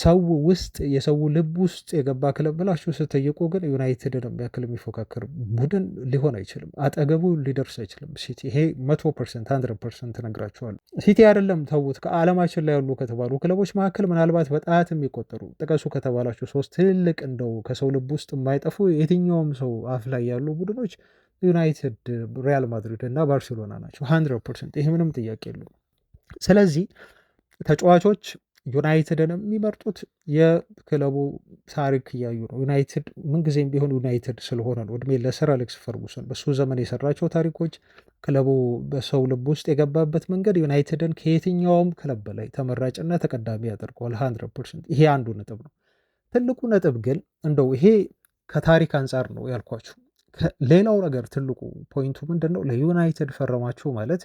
ሰው ውስጥ የሰው ልብ ውስጥ የገባ ክለብ ብላችሁ ስትጠይቁ ግን ዩናይትድን የሚያክል የሚፎካከር ቡድን ሊሆን አይችልም፣ አጠገቡ ሊደርስ አይችልም ሲቲ። ይሄ 100% 100% ነግራችኋለሁ። ሲቲ አይደለም ተዉት፣ ከዓለማችን ላይ ያሉ ከተባሉ ክለቦች መካከል ምናልባት በጣት የሚቆጠሩ ጥቀሱ ከተባላችሁ 3 ትልቅ እንደው ከሰው ልብ ውስጥ የማይጠፉ የትኛውም ሰው አፍ ላይ ያሉ ቡድኖች ዩናይትድ፣ ሪያል ማድሪድ እና ባርሴሎና ናቸው 100%። ይሄ ምንም ጥያቄ የለውም። ስለዚህ ተጫዋቾች ዩናይትድን የሚመርጡት የክለቡ ታሪክ እያዩ ነው። ዩናይትድ ምንጊዜም ቢሆን ዩናይትድ ስለሆነ ነው። እድሜ ለሰር አሌክስ ፈርጉሰን በሱ ዘመን የሰራቸው ታሪኮች፣ ክለቡ በሰው ልብ ውስጥ የገባበት መንገድ ዩናይትድን ከየትኛውም ክለብ በላይ ተመራጭና ተቀዳሚ ያደርገዋል 100%። ይሄ አንዱ ነጥብ ነው። ትልቁ ነጥብ ግን እንደው ይሄ ከታሪክ አንጻር ነው ያልኳችሁ። ሌላው ነገር ትልቁ ፖይንቱ ምንድን ነው? ለዩናይትድ ፈረማችሁ ማለት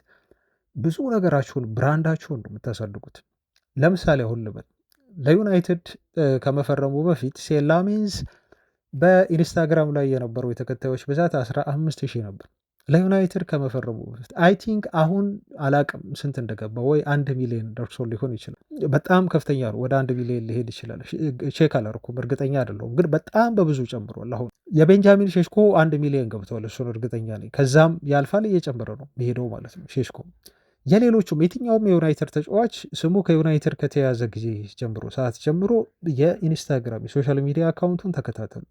ብዙ ነገራችሁን ብራንዳችሁን ነው የምታሳድጉት። ለምሳሌ አሁን ልበል ለዩናይትድ ከመፈረሙ በፊት ሴላሜንስ በኢንስታግራም ላይ የነበረው የተከታዮች ብዛት 15,000 ነበር። ለዩናይትድ ከመፈረሙ በፊት አይ ቲንክ አሁን አላቅም ስንት እንደገባ፣ ወይ 1 ሚሊዮን ደርሶ ሊሆን ይችላል። በጣም ከፍተኛ ነው። ወደ 1 ሚሊዮን ሊሄድ ይችላል። ቼክ አላደረኩም፣ እርግጠኛ አይደለሁም፣ ግን በጣም በብዙ ጨምሯል። አሁን የቤንጃሚን ሼሽኮ 1 ሚሊዮን ገብተዋል። እሱን እርግጠኛ ነኝ። ከዛም ያልፋል፣ እየጨመረ ነው የሚሄደው ማለት ነው ሼሽኮ። የሌሎቹም የትኛውም የዩናይትድ ተጫዋች ስሙ ከዩናይትድ ከተያዘ ጊዜ ጀምሮ ሰዓት ጀምሮ የኢንስታግራም የሶሻል ሚዲያ አካውንቱን ተከታተሉ።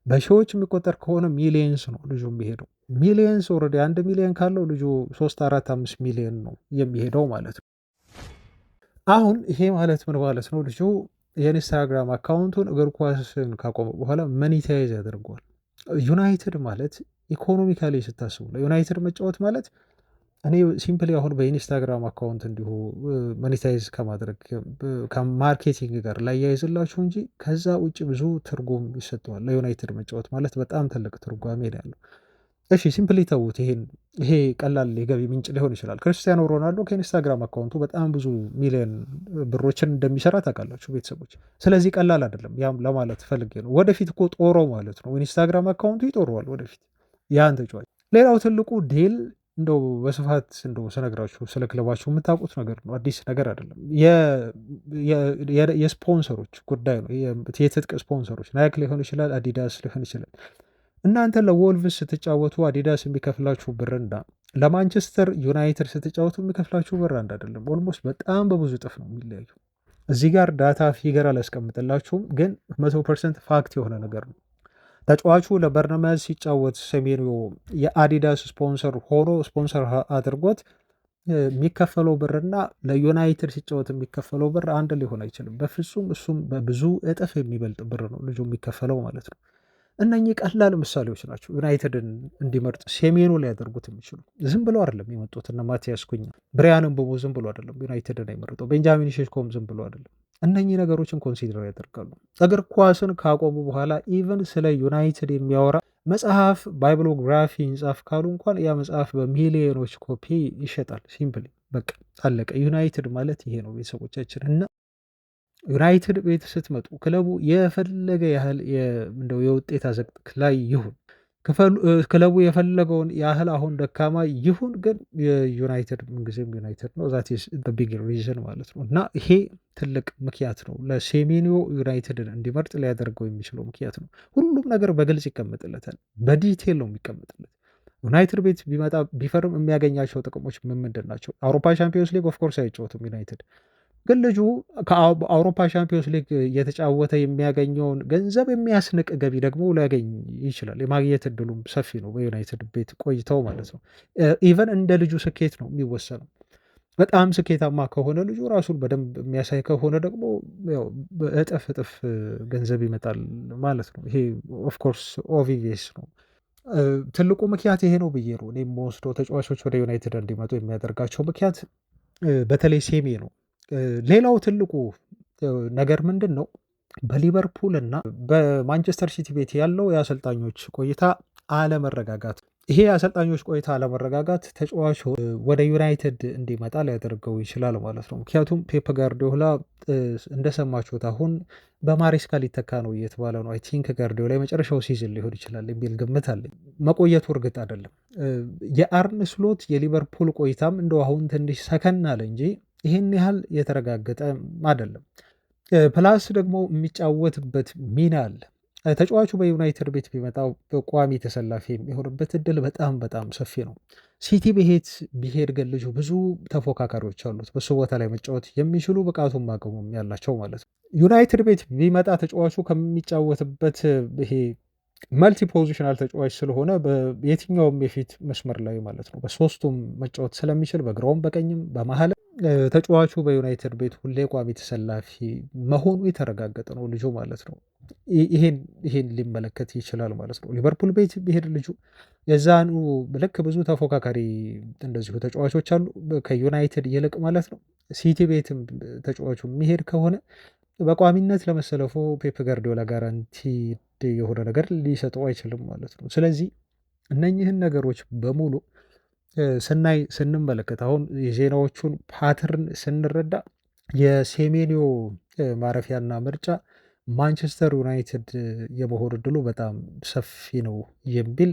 በሺዎች የሚቆጠር ከሆነ ሚሊየንስ ነው ልጁ የሚሄደው። ሚሊየንስ ኦልሬዲ 1 ሚሊዮን ካለው ልጁ 3፣ 4፣ 5 ሚሊዮን ነው የሚሄደው ማለት ነው። አሁን ይሄ ማለት ምን ማለት ነው? ልጁ የኢንስታግራም አካውንቱን እግር ኳስን ካቆመ በኋላ መኒታይዝ ያደርገዋል። ዩናይትድ ማለት ኢኮኖሚካሊ ስታስቡ ለዩናይትድ መጫወት ማለት እኔ ሲምፕሊ አሁን በኢንስታግራም አካውንት እንዲሁ ሞኔታይዝ ከማድረግ ከማርኬቲንግ ጋር ላያይዝላችሁ እንጂ ከዛ ውጭ ብዙ ትርጉም ይሰጠዋል። ለዩናይትድ መጫወት ማለት በጣም ትልቅ ትርጓሜ ነው ያለው። እሺ ሲምፕሊ ተዉት። ይሄ ቀላል የገቢ ምንጭ ሊሆን ይችላል። ክርስቲያኖ ሮናልዶ ከኢንስታግራም አካውንቱ በጣም ብዙ ሚሊዮን ብሮችን እንደሚሰራ ታውቃላችሁ ቤተሰቦች። ስለዚህ ቀላል አይደለም። ያም ለማለት ፈልጌ ነው። ወደፊት እኮ ጦሮ ማለት ነው ኢንስታግራም አካውንቱ ይጦረዋል ወደፊት ያን ተጫዋች። ሌላው ትልቁ ዴል እንደው በስፋት እንደው ስነግራችሁ ስለ ክለባችሁ የምታውቁት ነገር ነው፣ አዲስ ነገር አይደለም። የስፖንሰሮች ጉዳይ ነው። የትጥቅ ስፖንሰሮች ናይክ ሊሆን ይችላል፣ አዲዳስ ሊሆን ይችላል። እናንተ ለወልቭስ ስትጫወቱ አዲዳስ የሚከፍላችሁ ብርና ለማንቸስተር ዩናይትድ ስትጫወቱ የሚከፍላችሁ ብር አንድ አይደለም። ኦልሞስት በጣም በብዙ እጥፍ ነው የሚለያዩ። እዚህ ጋር ዳታ ፊገር አላስቀምጥላችሁም፣ ግን 100% ፋክት የሆነ ነገር ነው። ተጫዋቹ ለበርነመዝ ሲጫወት ሰሜንዮ የአዲዳስ ስፖንሰር ሆኖ ስፖንሰር አድርጎት የሚከፈለው ብርና ለዩናይትድ ሲጫወት የሚከፈለው ብር አንድ ሊሆን አይችልም በፍጹም። እሱም በብዙ እጥፍ የሚበልጥ ብር ነው ልጁ የሚከፈለው ማለት ነው። እነኚህ ቀላል ምሳሌዎች ናቸው ዩናይትድን እንዲመርጥ ሴሜኖ ሊያደርጉት የሚችሉ። ዝም ብሎ አይደለም የመጡት እነ ማቲያስ ኩኛ፣ ብሪያንን ቦሞ ዝም ብሎ አይደለም ዩናይትድን የመረጠው፣ ቤንጃሚን ሼሽኮም ዝም ብሎ አይደለም። እነኚህ ነገሮችን ኮንሲደር ያደርጋሉ። እግር ኳስን ካቆሙ በኋላ ኢቨን ስለ ዩናይትድ የሚያወራ መጽሐፍ ባይብሎግራፊ እንጻፍ ካሉ እንኳን ያ መጽሐፍ በሚሊዮኖች ኮፒ ይሸጣል። ሲምፕሊ በቃ አለቀ። ዩናይትድ ማለት ይሄ ነው ቤተሰቦቻችን። እና ዩናይትድ ቤት ስትመጡ ክለቡ የፈለገ ያህል እንደው የውጤት አዘቅት ላይ ይሁን፣ ክለቡ የፈለገውን ያህል አሁን ደካማ ይሁን፣ ግን የዩናይትድ ምንጊዜም ዩናይትድ ነው። ዛት ኢዝ ዘ ቢግ ሪዝን ማለት ነው። እና ይሄ ትልቅ ምክንያት ነው ለሴሜኒዮ ዩናይትድን እንዲመርጥ ሊያደርገው የሚችለው ምክንያት ነው። ሁሉም ነገር በግልጽ ይቀመጥለታል፣ በዲቴል ነው የሚቀመጥለት። ዩናይትድ ቤት ቢመጣ ቢፈርም የሚያገኛቸው ጥቅሞች ምንድን ናቸው? አውሮፓ ቻምፒዮንስ ሊግ ኦፍኮርስ አይጫወትም ዩናይትድ፣ ግን ልጁ ከአውሮፓ ቻምፒዮንስ ሊግ እየተጫወተ የሚያገኘውን ገንዘብ የሚያስንቅ ገቢ ደግሞ ሊያገኝ ይችላል። የማግኘት እድሉም ሰፊ ነው በዩናይትድ ቤት ቆይተው ማለት ነው። ኢቨን እንደ ልጁ ስኬት ነው የሚወሰነው። በጣም ስኬታማ ከሆነ ልጁ ራሱን በደንብ የሚያሳይ ከሆነ ደግሞ እጥፍ እጥፍ ገንዘብ ይመጣል ማለት ነው። ይሄ ኦፍኮርስ ኦቪየስ ነው። ትልቁ ምክንያት ይሄ ነው ብዬ ነው እኔ የምወስደው ተጫዋቾች ወደ ዩናይትድ እንዲመጡ የሚያደርጋቸው ምክንያት በተለይ ሴሜ ነው። ሌላው ትልቁ ነገር ምንድን ነው? በሊቨርፑል እና በማንቸስተር ሲቲ ቤት ያለው የአሰልጣኞች ቆይታ አለመረጋጋት። ይሄ የአሰልጣኞች ቆይታ አለመረጋጋት ተጫዋቹ ወደ ዩናይትድ እንዲመጣ ሊያደርገው ይችላል ማለት ነው። ምክንያቱም ፔፕ ጋርዲዮላ እንደሰማችሁት አሁን በማሬስካ ሊተካ ነው እየተባለ ነው። አይ ቲንክ ጋርዲዮላ የመጨረሻው ሲዝን ሊሆን ይችላል የሚል ግምት አለ። መቆየቱ እርግጥ አይደለም። የአርነ ስሎት የሊቨርፑል ቆይታም እንደው አሁን ትንሽ ሰከን አለ እንጂ ይህን ያህል የተረጋገጠ አይደለም። ፕላስ ደግሞ የሚጫወትበት ሚና አለ። ተጫዋቹ በዩናይትድ ቤት ቢመጣው ቋሚ ተሰላፊ የሚሆንበት እድል በጣም በጣም ሰፊ ነው። ሲቲ ቢሄድ ግን ልጁ ብዙ ተፎካካሪዎች አሉት በሱ ቦታ ላይ መጫወት የሚችሉ ብቃቱም አቅሙም ያላቸው ማለት ነው። ዩናይትድ ቤት ቢመጣ ተጫዋቹ ከሚጫወትበት ይሄ መልቲ ፖዚሽናል ተጫዋች ስለሆነ በየትኛውም የፊት መስመር ላይ ማለት ነው በሶስቱም መጫወት ስለሚችል በግራውም በቀኝም በመሀል ተጫዋቹ በዩናይትድ ቤት ሁሌ ቋሚ ተሰላፊ መሆኑ የተረጋገጠ ነው ልጁ ማለት ነው። ይሄን ሊመለከት ይችላል ማለት ነው። ሊቨርፑል ቤት ቢሄድ ልጁ የዛኑ ልክ ብዙ ተፎካካሪ እንደዚሁ ተጫዋቾች አሉ ከዩናይትድ ይልቅ ማለት ነው። ሲቲ ቤትም ተጫዋቹ የሚሄድ ከሆነ በቋሚነት ለመሰለፉ ፔፕ ጋርዲዮላ ጋራንቲ የሆነ ነገር ሊሰጠው አይችልም ማለት ነው። ስለዚህ እነኚህን ነገሮች በሙሉ ስንመለከት አሁን የዜናዎቹን ፓተርን ስንረዳ የሴሜኒዮ ማረፊያና ምርጫ ማንቸስተር ዩናይትድ የመሆን እድሉ በጣም ሰፊ ነው የሚል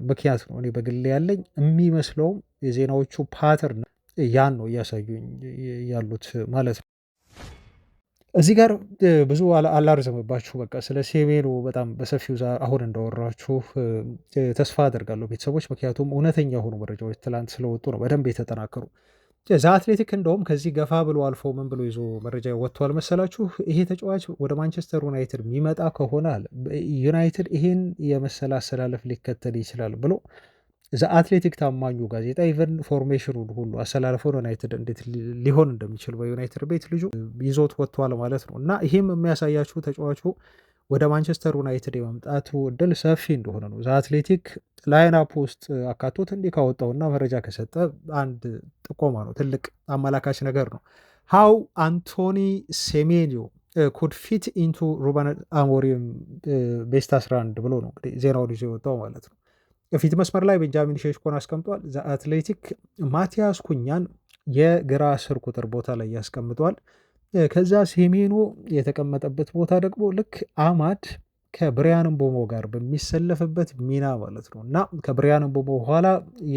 ምክንያት ነው እኔ በግሌ ያለኝ። የሚመስለውም የዜናዎቹ ፓተርን ያን ነው እያሳዩኝ ያሉት ማለት ነው። እዚህ ጋር ብዙ አላርዘምባችሁ። በቃ ስለ ሴሜኖ በጣም በሰፊው አሁን እንዳወራችሁ ተስፋ አደርጋለሁ ቤተሰቦች፣ ምክንያቱም እውነተኛ የሆኑ መረጃዎች ትላንት ስለወጡ ነው በደንብ የተጠናከሩ። ዛ አትሌቲክ እንደውም ከዚህ ገፋ ብሎ አልፎ ምን ብሎ ይዞ መረጃ ወጥቷል መሰላችሁ? ይሄ ተጫዋች ወደ ማንቸስተር ዩናይትድ የሚመጣ ከሆነ አለ ዩናይትድ ይሄን የመሰለ አሰላለፍ ሊከተል ይችላል ብሎ ዘ አትሌቲክ ታማኙ ጋዜጣ ኢቨን ፎርሜሽኑን ሁሉ አሰላለፈውን ዩናይትድ እንዴት ሊሆን እንደሚችል በዩናይትድ ቤት ልጁ ይዞት ወጥቷል ማለት ነው። እና ይሄም የሚያሳያችሁ ተጫዋቹ ወደ ማንቸስተር ዩናይትድ የመምጣቱ እድል ሰፊ እንደሆነ ነው። ዘ አትሌቲክ ላይንአፕ ውስጥ አካቶት እንዲህ ካወጣውና መረጃ ከሰጠ አንድ ጥቆማ ነው፣ ትልቅ አመላካች ነገር ነው። ሃው አንቶኒ ሴሜኒዮ ኩድ ፊት ኢንቱ ሩበን አሞሪም ቤስት 11 ብሎ ነው እንግዲህ ዜናውን ይዞ የወጣው ማለት ነው። ፊት መስመር ላይ ቤንጃሚን ሼሽኮን አስቀምጧል። ዘ አትሌቲክ ማቲያስ ኩኛን የግራ ስር ቁጥር ቦታ ላይ ያስቀምጧል። ከዛ ሴሜኖ የተቀመጠበት ቦታ ደግሞ ልክ አማድ ከብሪያን ምቦሞ ጋር በሚሰለፍበት ሚና ማለት ነው እና ከብሪያን ምቦሞ በኋላ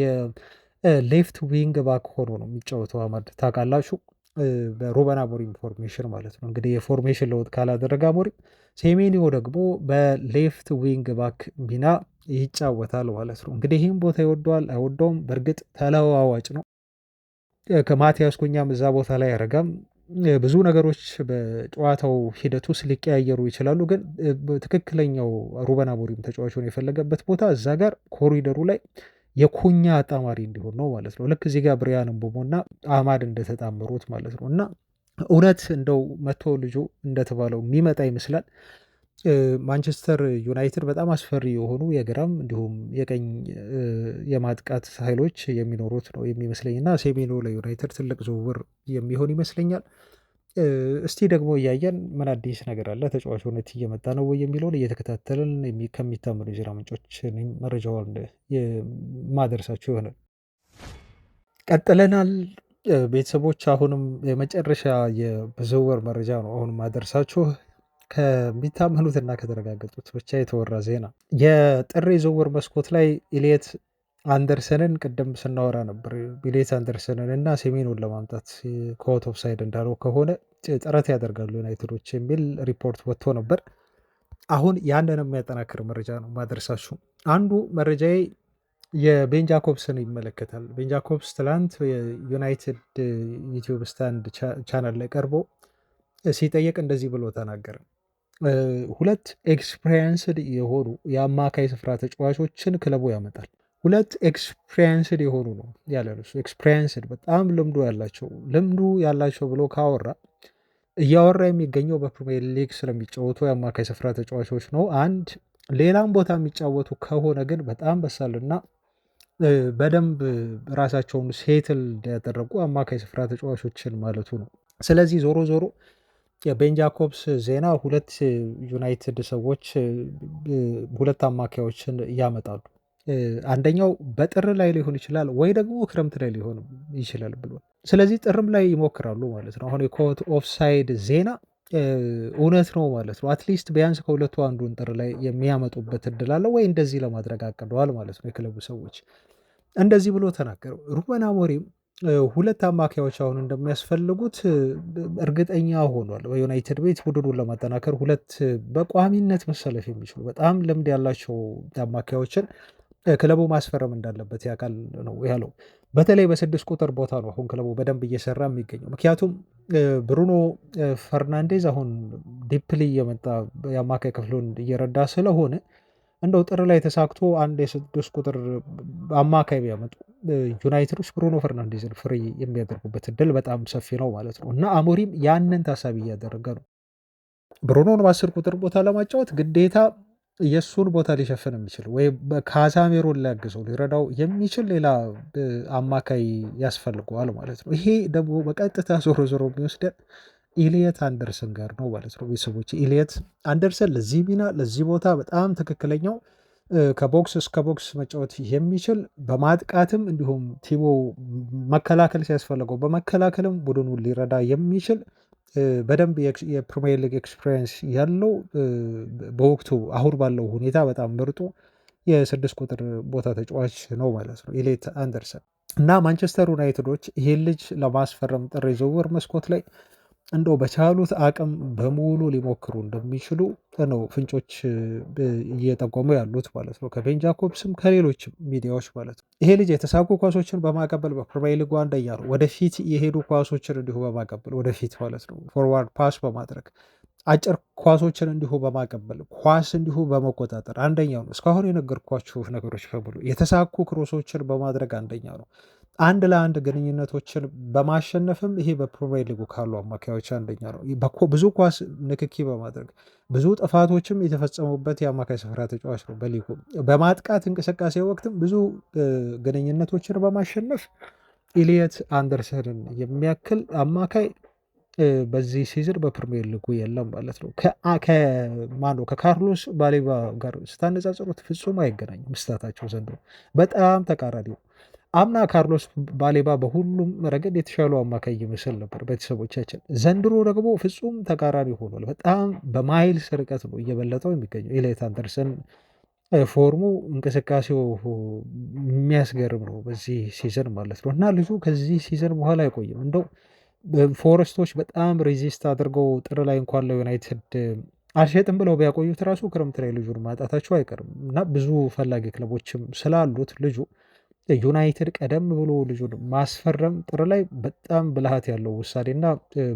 የሌፍት ዊንግ ባክ ሆኖ ነው የሚጫወተው አማድ ታውቃላችሁ። በሩበን አሞሪም ፎርሜሽን ማለት ነው። እንግዲህ የፎርሜሽን ለውጥ ካላደረገ አሞሪም ሴሜኒዮ ደግሞ በሌፍት ዊንግ ባክ ሚና ይጫወታል ማለት ነው። እንግዲህ ይህም ቦታ ይወደዋል አይወደውም፣ በእርግጥ ተለዋዋጭ ነው። ከማቲያስ ኩኛም እዛ ቦታ ላይ ያደረጋም ብዙ ነገሮች በጨዋታው ሂደት ውስጥ ሊቀያየሩ ይችላሉ። ግን ትክክለኛው ሩበን አሞሪም ተጫዋቹን የፈለገበት ቦታ እዛ ጋር ኮሪደሩ ላይ የኩኛ አጣማሪ እንዲሆን ነው ማለት ነው። ልክ እዚህ ጋር ብሪያን ምቦሞ እና አማድ እንደተጣመሩት ማለት ነው። እና እውነት እንደው መቶ ልጁ እንደተባለው የሚመጣ ይመስላል። ማንቸስተር ዩናይትድ በጣም አስፈሪ የሆኑ የግራም እንዲሁም የቀኝ የማጥቃት ኃይሎች የሚኖሩት ነው የሚመስለኝ እና ሴሜንዮ ለዩናይትድ ትልቅ ዝውውር የሚሆን ይመስለኛል። እስቲ ደግሞ እያየን ምን አዲስ ነገር አለ፣ ተጫዋቹ እውነት እየመጣ ነው ወይ የሚለውን እየተከታተልን ከሚታመኑ የዜና ምንጮች መረጃውን ማደርሳችሁ ይሆናል። ቀጥለናል ቤተሰቦች። አሁንም የመጨረሻ የዝውውር መረጃ ነው አሁን ማደርሳችሁ ከሚታመኑትና ከተረጋገጡት ብቻ የተወራ ዜና። የጥር ዝውውር መስኮት ላይ ኢሊየት አንደርሰንን ቅድም ስናወራ ነበር። ኢሊየት አንደርሰንን እና ሴሜንዮን ለማምጣት ከአውት ኦፍ ሳይድ እንዳለው ከሆነ ጥረት ያደርጋሉ ዩናይትዶች የሚል ሪፖርት ወጥቶ ነበር። አሁን ያንን የሚያጠናክር መረጃ ነው ማደርሳችሁ። አንዱ መረጃዬ የቤን ጃኮብስን ይመለከታል። ቤን ጃኮብስ ትላንት የዩናይትድ ዩቲዩብ ስታንድ ቻናል ላይ ቀርቦ ሲጠየቅ እንደዚህ ብሎ ተናገረ። ሁለት ኤክስፒሪየንስድ የሆኑ የአማካይ ስፍራ ተጫዋቾችን ክለቡ ያመጣል። ሁለት ኤክስፒሪየንስድ የሆኑ ነው ያለ እሱ። ኤክስፒሪየንስድ በጣም ልምዱ ያላቸው ብሎ ካወራ እያወራ የሚገኘው በፕሪሚየር ሊግ ስለሚጫወቱ የአማካይ ስፍራ ተጫዋቾች ነው። አንድ ሌላም ቦታ የሚጫወቱ ከሆነ ግን በጣም በሳልና በደንብ ራሳቸውን ሴትል ያደረጉ አማካይ ስፍራ ተጫዋቾችን ማለቱ ነው። ስለዚህ ዞሮ ዞሮ የቤን ጃኮብስ ዜና ሁለት ዩናይትድ ሰዎች ሁለት አማካዮችን ያመጣሉ። አንደኛው በጥር ላይ ሊሆን ይችላል ወይ ደግሞ ክረምት ላይ ሊሆን ይችላል ብሏል። ስለዚህ ጥርም ላይ ይሞክራሉ ማለት ነው። አሁን የኮት ኦፍሳይድ ዜና እውነት ነው ማለት ነው። አትሊስት ቢያንስ ከሁለቱ አንዱን ጥር ላይ የሚያመጡበት እድል አለ ወይ እንደዚህ ለማድረግ አቅደዋል ማለት ነው። የክለቡ ሰዎች እንደዚህ ብሎ ተናገረው። ሩበን አሞሪም ሁለት አማካዮች አሁን እንደሚያስፈልጉት እርግጠኛ ሆኗል። በዩናይትድ ቤት ቡድኑን ለማጠናከር ሁለት በቋሚነት መሰለፍ የሚችሉ በጣም ልምድ ያላቸው አማካዮችን ክለቡ ማስፈረም እንዳለበት ያውቃል ነው ያለው። በተለይ በ6 ቁጥር ቦታ ነው አሁን ክለቡ በደንብ እየሰራ የሚገኘው። ምክንያቱም ብሩኖ ፈርናንዴዝ አሁን ዲፕሊ እየመጣ የአማካይ ክፍሉን እየረዳ ስለሆነ እንደው ጥር ላይ ተሳክቶ አንድ የ6 ቁጥር አማካይ ቢያመጡ ዩናይትዶች ብሩኖ ፈርናንዴዝን ፍሪ የሚያደርጉበት እድል በጣም ሰፊ ነው ማለት ነው እና አሞሪም ያንን ታሳቢ እያደረገ ነው። ብሩኖን በ10 ቁጥር ቦታ ለማጫወት ግዴታ የእሱን ቦታ ሊሸፍን የሚችል ወይ ካዛሜሮን ሊያግዘው ሊረዳው የሚችል ሌላ አማካይ ያስፈልገዋል ማለት ነው። ይሄ ደግሞ በቀጥታ ዞሮ ዞሮ የሚወስደን ኢሊየት አንደርሰን ጋር ነው ማለት ነው። ቤተሰቦች ኢሊየት አንደርሰን ለዚህ ሚና ለዚህ ቦታ በጣም ትክክለኛው ከቦክስ እስከ ቦክስ መጫወት የሚችል በማጥቃትም እንዲሁም ቲሞ መከላከል ሲያስፈልገው በመከላከልም ቡድኑን ሊረዳ የሚችል በደንብ የፕሪሚየር ሊግ ኤክስፒሪየንስ ያለው በወቅቱ አሁን ባለው ሁኔታ በጣም ምርጡ የ6 ቁጥር ቦታ ተጫዋች ነው ማለት ነው ኢሊየት አንደርሰን እና ማንቸስተር ዩናይትዶች ይሄን ልጅ ለማስፈረም ጥር ዝውውር መስኮት ላይ እንደው በቻሉት አቅም በሙሉ ሊሞክሩ እንደሚችሉ ነው ፍንጮች እየጠቆሙ ያሉት ማለት ነው። ከቤን ጃኮብስም ከሌሎች ሚዲያዎች ማለት ነው። ይሄ ልጅ የተሳኩ ኳሶችን በማቀበል በፕሪሚየር ሊጉ አንደኛ ነው። ወደፊት የሄዱ ኳሶችን እንዲሁ በማቀበል ወደፊት ማለት ነው ፎርዋርድ ፓስ በማድረግ አጭር ኳሶችን እንዲሁ በማቀበል ኳስ እንዲሁ በመቆጣጠር አንደኛው ነው። እስካሁን የነገርኳችሁ ነገሮች በሙሉ የተሳኩ ክሮሶችን በማድረግ አንደኛ ነው። አንድ ለአንድ ግንኙነቶችን በማሸነፍም ይሄ በፕሪሚየር ሊጉ ካሉ አማካዮች አንደኛ ነው። ብዙ ኳስ ንክኪ በማድረግ ብዙ ጥፋቶችም የተፈጸሙበት የአማካይ ስፍራ ተጫዋች ነው። በሊጉ በማጥቃት እንቅስቃሴ ወቅትም ብዙ ግንኙነቶችን በማሸነፍ ኢሊየት አንደርሰንን የሚያክል አማካይ በዚህ ሲዝን በፕሪሚየር ሊጉ የለም ማለት ነው። ከካርሎስ ባሌባ ጋር ስታነጻጽሩት ፍጹም አይገናኝም። ስታታቸው ዘንድሮ በጣም ተቃራኒ ነው። አምና ካርሎስ ባሌባ በሁሉም ረገድ የተሻሉ አማካይ ይመስል ነበር ቤተሰቦቻችን። ዘንድሮ ደግሞ ፍጹም ተቃራኒ ሆኗል። በጣም በማይልስ ርቀት ነው እየበለጠው የሚገኘው ኤሊዮት አንደርሰን። ፎርሙ እንቅስቃሴው የሚያስገርም ነው በዚህ ሲዝን ማለት ነው። እና ልጁ ከዚህ ሲዝን በኋላ አይቆይም። እንደው ፎረስቶች በጣም ሬዚስት አድርገው ጥር ላይ እንኳን ለዩናይትድ አልሸጥም ብለው ቢያቆዩት ራሱ ክረምት ላይ ልጁን ማጣታቸው አይቀርም እና ብዙ ፈላጊ ክለቦችም ስላሉት ልጁ ዩናይትድ ቀደም ብሎ ልጁን ማስፈረም ጥር ላይ በጣም ብልሃት ያለው ውሳኔና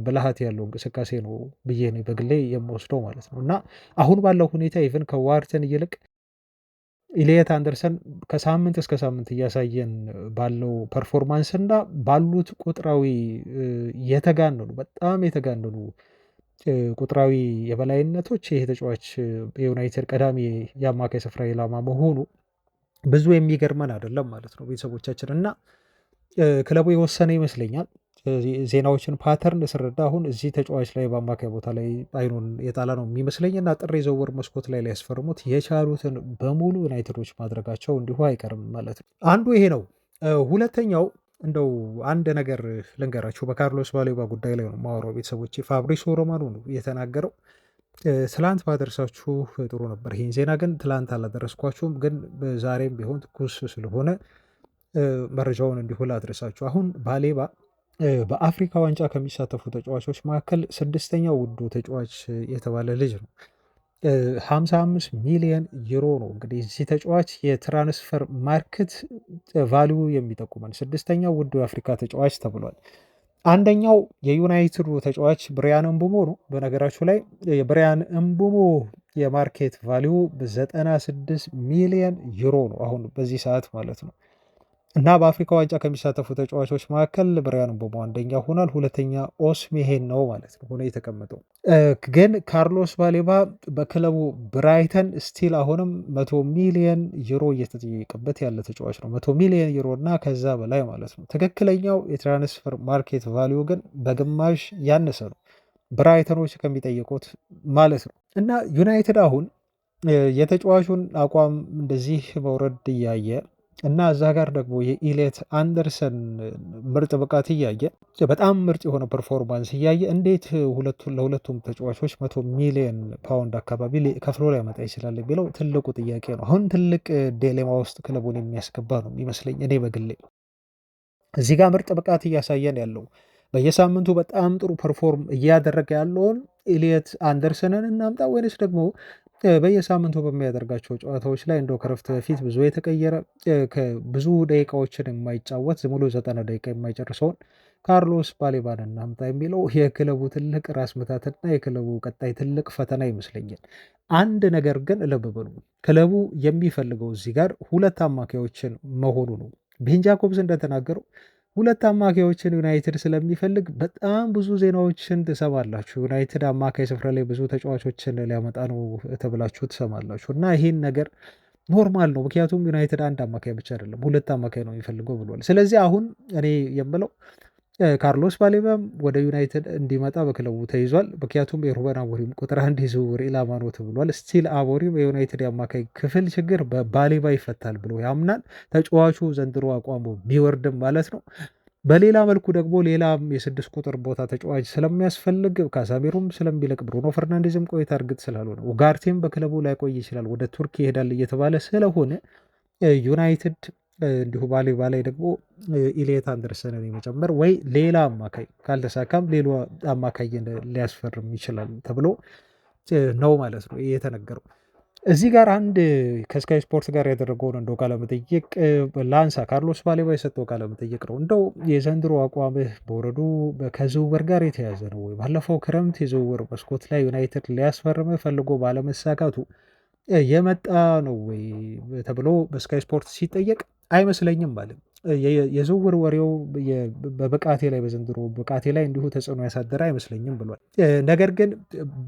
ብልሃት ያለው እንቅስቃሴ ነው ብዬ ነው በግሌ የምወስደው ማለት ነው። እና አሁን ባለው ሁኔታ ኢቨን ከዋርተን ይልቅ ኢሊየት አንደርሰን ከሳምንት እስከ ሳምንት እያሳየን ባለው ፐርፎርማንስ እና ባሉት ቁጥራዊ የተጋነኑ በጣም የተጋነኑ ቁጥራዊ የበላይነቶች ይሄ ተጫዋች የዩናይትድ ቀዳሚ የአማካይ ስፍራ ኢላማ መሆኑ ብዙ የሚገርመን አይደለም ማለት ነው ቤተሰቦቻችን። እና ክለቡ የወሰነ ይመስለኛል ዜናዎችን ፓተርን ስረዳ አሁን እዚህ ተጫዋች ላይ በአማካይ ቦታ ላይ አይኑን የጣለ ነው የሚመስለኝ እና ጥር የዝውውር መስኮት ላይ ሊያስፈርሙት የቻሉትን በሙሉ ዩናይትዶች ማድረጋቸው እንዲሁ አይቀርም ማለት ነው። አንዱ ይሄ ነው። ሁለተኛው እንደው አንድ ነገር ልንገራችሁ በካርሎስ ባሌባ ጉዳይ ላይ ነው የማወራው ቤተሰቦች። ፋብሪሶ ሮማኖ ነው የተናገረው። ትላንት ባደረሳችሁ ጥሩ ነበር። ይህን ዜና ግን ትላንት አላደረስኳችሁም፣ ግን ዛሬም ቢሆን ትኩስ ስለሆነ መረጃውን እንዲሁ ላድረሳችሁ። አሁን ባሌባ በአፍሪካ ዋንጫ ከሚሳተፉ ተጫዋቾች መካከል 6ኛው ውዱ ተጫዋች የተባለ ልጅ ነው። 55 ሚሊዮን ዩሮ ነው እንግዲህ እዚህ ተጫዋች የትራንስፈር ማርኬት ቫሊዩ የሚጠቁመን 6ኛው ውዱ የአፍሪካ ተጫዋች ተብሏል። አንደኛው የዩናይትዱ ተጫዋች ብሪያን እምቡሞ ነው። በነገራችሁ ላይ የብሪያን እምቡሞ የማርኬት ቫሊዩ በ96 ሚሊዮን ዩሮ ነው አሁን በዚህ ሰዓት ማለት ነው። እና በአፍሪካ ዋንጫ ከሚሳተፉ ተጫዋቾች መካከል ብሪያን እምቡሞ አንደኛ ሆኗል። ሁለተኛ ኦስሜሄን ነው ማለት ነው ሆነ የተቀመጠው። ግን ካርሎስ ባሌባ በክለቡ ብራይተን ስቲል አሁንም 100 ሚሊዮን ዩሮ እየተጠየቀበት ያለ ተጫዋች ነው። 100 ሚሊዮን ዩሮ እና ከዛ በላይ ማለት ነው። ትክክለኛው የትራንስፈር ማርኬት ቫሊዩ ግን በግማሽ ያነሰ ነው ብራይተኖች ከሚጠይቁት ማለት ነው። እና ዩናይትድ አሁን የተጫዋቹን አቋም እንደዚህ መውረድ እያየ እና እዛ ጋር ደግሞ የኢሊየት አንደርሰን ምርጥ ብቃት እያየ በጣም ምርጥ የሆነ ፐርፎርማንስ እያየ እንዴት ለሁለቱም ተጫዋቾች 100 ሚሊዮን ፓውንድ አካባቢ ከፍሎ ሊያመጣ ይችላል የሚለው ትልቁ ጥያቄ ነው። አሁን ትልቅ ዲሌማ ውስጥ ክለቡን የሚያስገባ ነው የሚመስለኝ እኔ በግሌ። እዚህ ጋር ምርጥ ብቃት እያሳየን ያለው በየሳምንቱ በጣም ጥሩ ፐርፎርም እያደረገ ያለውን ኢሊየት አንደርሰንን እናምጣ ወይንስ ደግሞ በየሳምንቱ በሚያደርጋቸው ጨዋታዎች ላይ እንደው ከረፍት በፊት ብዙ የተቀየረ ብዙ ደቂቃዎችን የማይጫወት ዝም ብሎ 90 ደቂቃ የማይጨርሰውን ካርሎስ ባሌባን እናምጣ የሚለው የክለቡ ትልቅ ራስ ምታትና የክለቡ ቀጣይ ትልቅ ፈተና ይመስለኛል። አንድ ነገር ግን ልብ በሉ፣ ክለቡ የሚፈልገው እዚህ ጋር ሁለት አማካዮችን መሆኑ ነው። ቤን ጃኮብስ እንደተናገረው ሁለት አማካዮችን ዩናይትድ ስለሚፈልግ በጣም ብዙ ዜናዎችን ትሰማላችሁ። ዩናይትድ አማካይ ስፍራ ላይ ብዙ ተጫዋቾችን ሊያመጣ ነው ተብላችሁ ትሰማላችሁ። እና ይህን ነገር ኖርማል ነው፣ ምክንያቱም ዩናይትድ አንድ አማካይ ብቻ አይደለም ሁለት አማካይ ነው የሚፈልገው ብሏል። ስለዚህ አሁን እኔ የምለው ካርሎስ ባሌባም ወደ ዩናይትድ እንዲመጣ በክለቡ ተይዟል። ምክንያቱም የሩበን አሞሪም ቁጥር 1 የዝውውር ኢላማ ነው ተብሏል። ስቲል አሞሪም የዩናይትድ የአማካይ ክፍል ችግር በባሌባ ይፈታል ብሎ ያምናል። ተጫዋቹ ዘንድሮ አቋሙ ቢወርድም ማለት ነው። በሌላ መልኩ ደግሞ ሌላም የ6 ቁጥር ቦታ ተጫዋች ስለሚያስፈልግ ካሳሜሮም ስለሚለቅ ብሩኖ ፈርናንዴዝም ቆይታ እርግጥ ስላልሆነ ኡጋርቴም በክለቡ ላይ ቆይ ይችላል ወደ ቱርክ ይሄዳል እየተባለ ስለሆነ ዩናይትድ እንዲሁ ባሌባ ላይ ደግሞ ኢሊየት አንደርሰንን የመጨመር ወይ ሌላ አማካይ ካልተሳካም ሌላ አማካይ ሊያስፈርም ይችላል ተብሎ ነው ማለት ነው የተነገረው። እዚህ ጋር አንድ ከስካይ ስፖርት ጋር ያደረገውን እንደው ቃለመጠይቅ ላንሳ። ካርሎስ ባሌባ የሰጠው ቃለመጠይቅ ነው። እንደው የዘንድሮ አቋምህ በወረዱ ከዝውውር ጋር የተያዘ ነው ወይ? ባለፈው ክረምት የዝውውር መስኮት ላይ ዩናይትድ ሊያስፈርም ፈልጎ ባለመሳካቱ የመጣ ነው ወይ ተብሎ በስካይ ስፖርት ሲጠየቅ አይመስለኝም ማለት የዝውውር ወሬው በብቃቴ ላይ በዘንድሮ ብቃቴ ላይ እንዲሁ ተጽዕኖ ያሳደረ አይመስለኝም ብሏል። ነገር ግን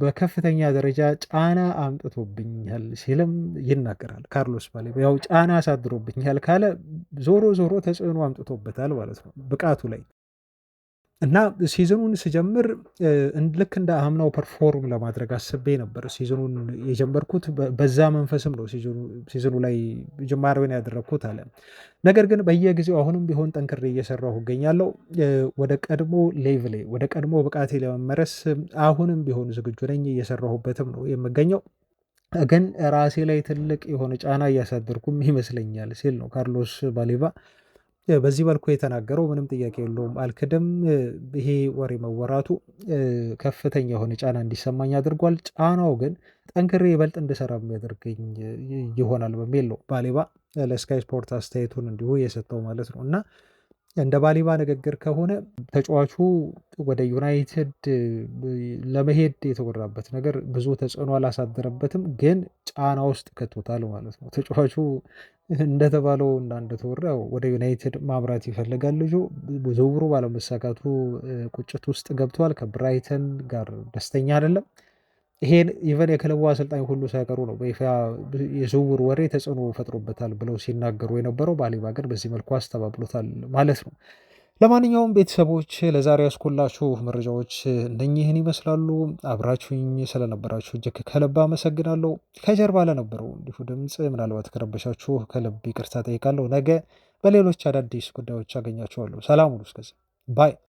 በከፍተኛ ደረጃ ጫና አምጥቶብኛል ሲልም ይናገራል ካርሎስ ባሌባ። ያው ጫና አሳድሮብኛል ካለ ዞሮ ዞሮ ተጽዕኖ አምጥቶበታል ማለት ነው ብቃቱ ላይ። እና ሲዝኑን ስጀምር ልክ እንደ አምናው ፐርፎርም ለማድረግ አስቤ ነበር ሲዝኑን የጀመርኩት። በዛ መንፈስም ነው ሲዝኑ ላይ ጅማሬውን ያደረግኩት አለ። ነገር ግን በየጊዜው አሁንም ቢሆን ጠንክሬ እየሰራሁ እገኛለሁ። ወደ ቀድሞ ሌቭሌ ወደ ቀድሞ ብቃቴ ለመመለስ አሁንም ቢሆን ዝግጁ ነኝ፣ እየሰራሁበትም ነው የምገኘው። ግን ራሴ ላይ ትልቅ የሆነ ጫና እያሳደርኩም ይመስለኛል ሲል ነው ካርሎስ ባሌባ በዚህ መልኩ የተናገረው። ምንም ጥያቄ የለውም፣ አልክድም። ይሄ ወሬ መወራቱ ከፍተኛ የሆነ ጫና እንዲሰማኝ አድርጓል። ጫናው ግን ጠንክሬ ይበልጥ እንድሰራ የሚያደርገኝ ይሆናል በሚል ነው ባሌባ ለስካይ ስፖርት አስተያየቱን እንዲሁ የሰጠው ማለት ነው። እና እንደ ባሌባ ንግግር ከሆነ ተጫዋቹ ወደ ዩናይትድ ለመሄድ የተወራበት ነገር ብዙ ተጽዕኖ አላሳደረበትም፣ ግን ጫና ውስጥ ከቶታል ማለት ነው። ተጫዋቹ እንደተባለው እና እንደተወራው ወደ ዩናይትድ ማምራት ይፈልጋል። ልጁ ዝውውሩ ባለመሳካቱ ቁጭት ውስጥ ገብቷል። ከብራይተን ጋር ደስተኛ አይደለም። ይሄን ኢቨን የክለቡ አሰልጣኝ ሁሉ ሳይቀሩ ነው በይፋ የዝውውር ወሬ ተጽዕኖ ፈጥሮበታል ብለው ሲናገሩ የነበረው። ባሌባ ግን በዚህ መልኩ አስተባብሎታል ማለት ነው። ለማንኛውም ቤተሰቦች ለዛሬ ያስኮላችሁ መረጃዎች እነኚህን ይመስላሉ። አብራችሁኝ ስለነበራችሁ እጅግ ከልብ አመሰግናለሁ። ከጀርባ ለነበረው እንዲሁ ድምፅ ምናልባት ከረበሻችሁ ከልብ ይቅርታ ጠይቃለሁ። ነገ በሌሎች አዳዲስ ጉዳዮች አገኛችኋለሁ። ሰላም ሁኑ። እስከዚያ ባይ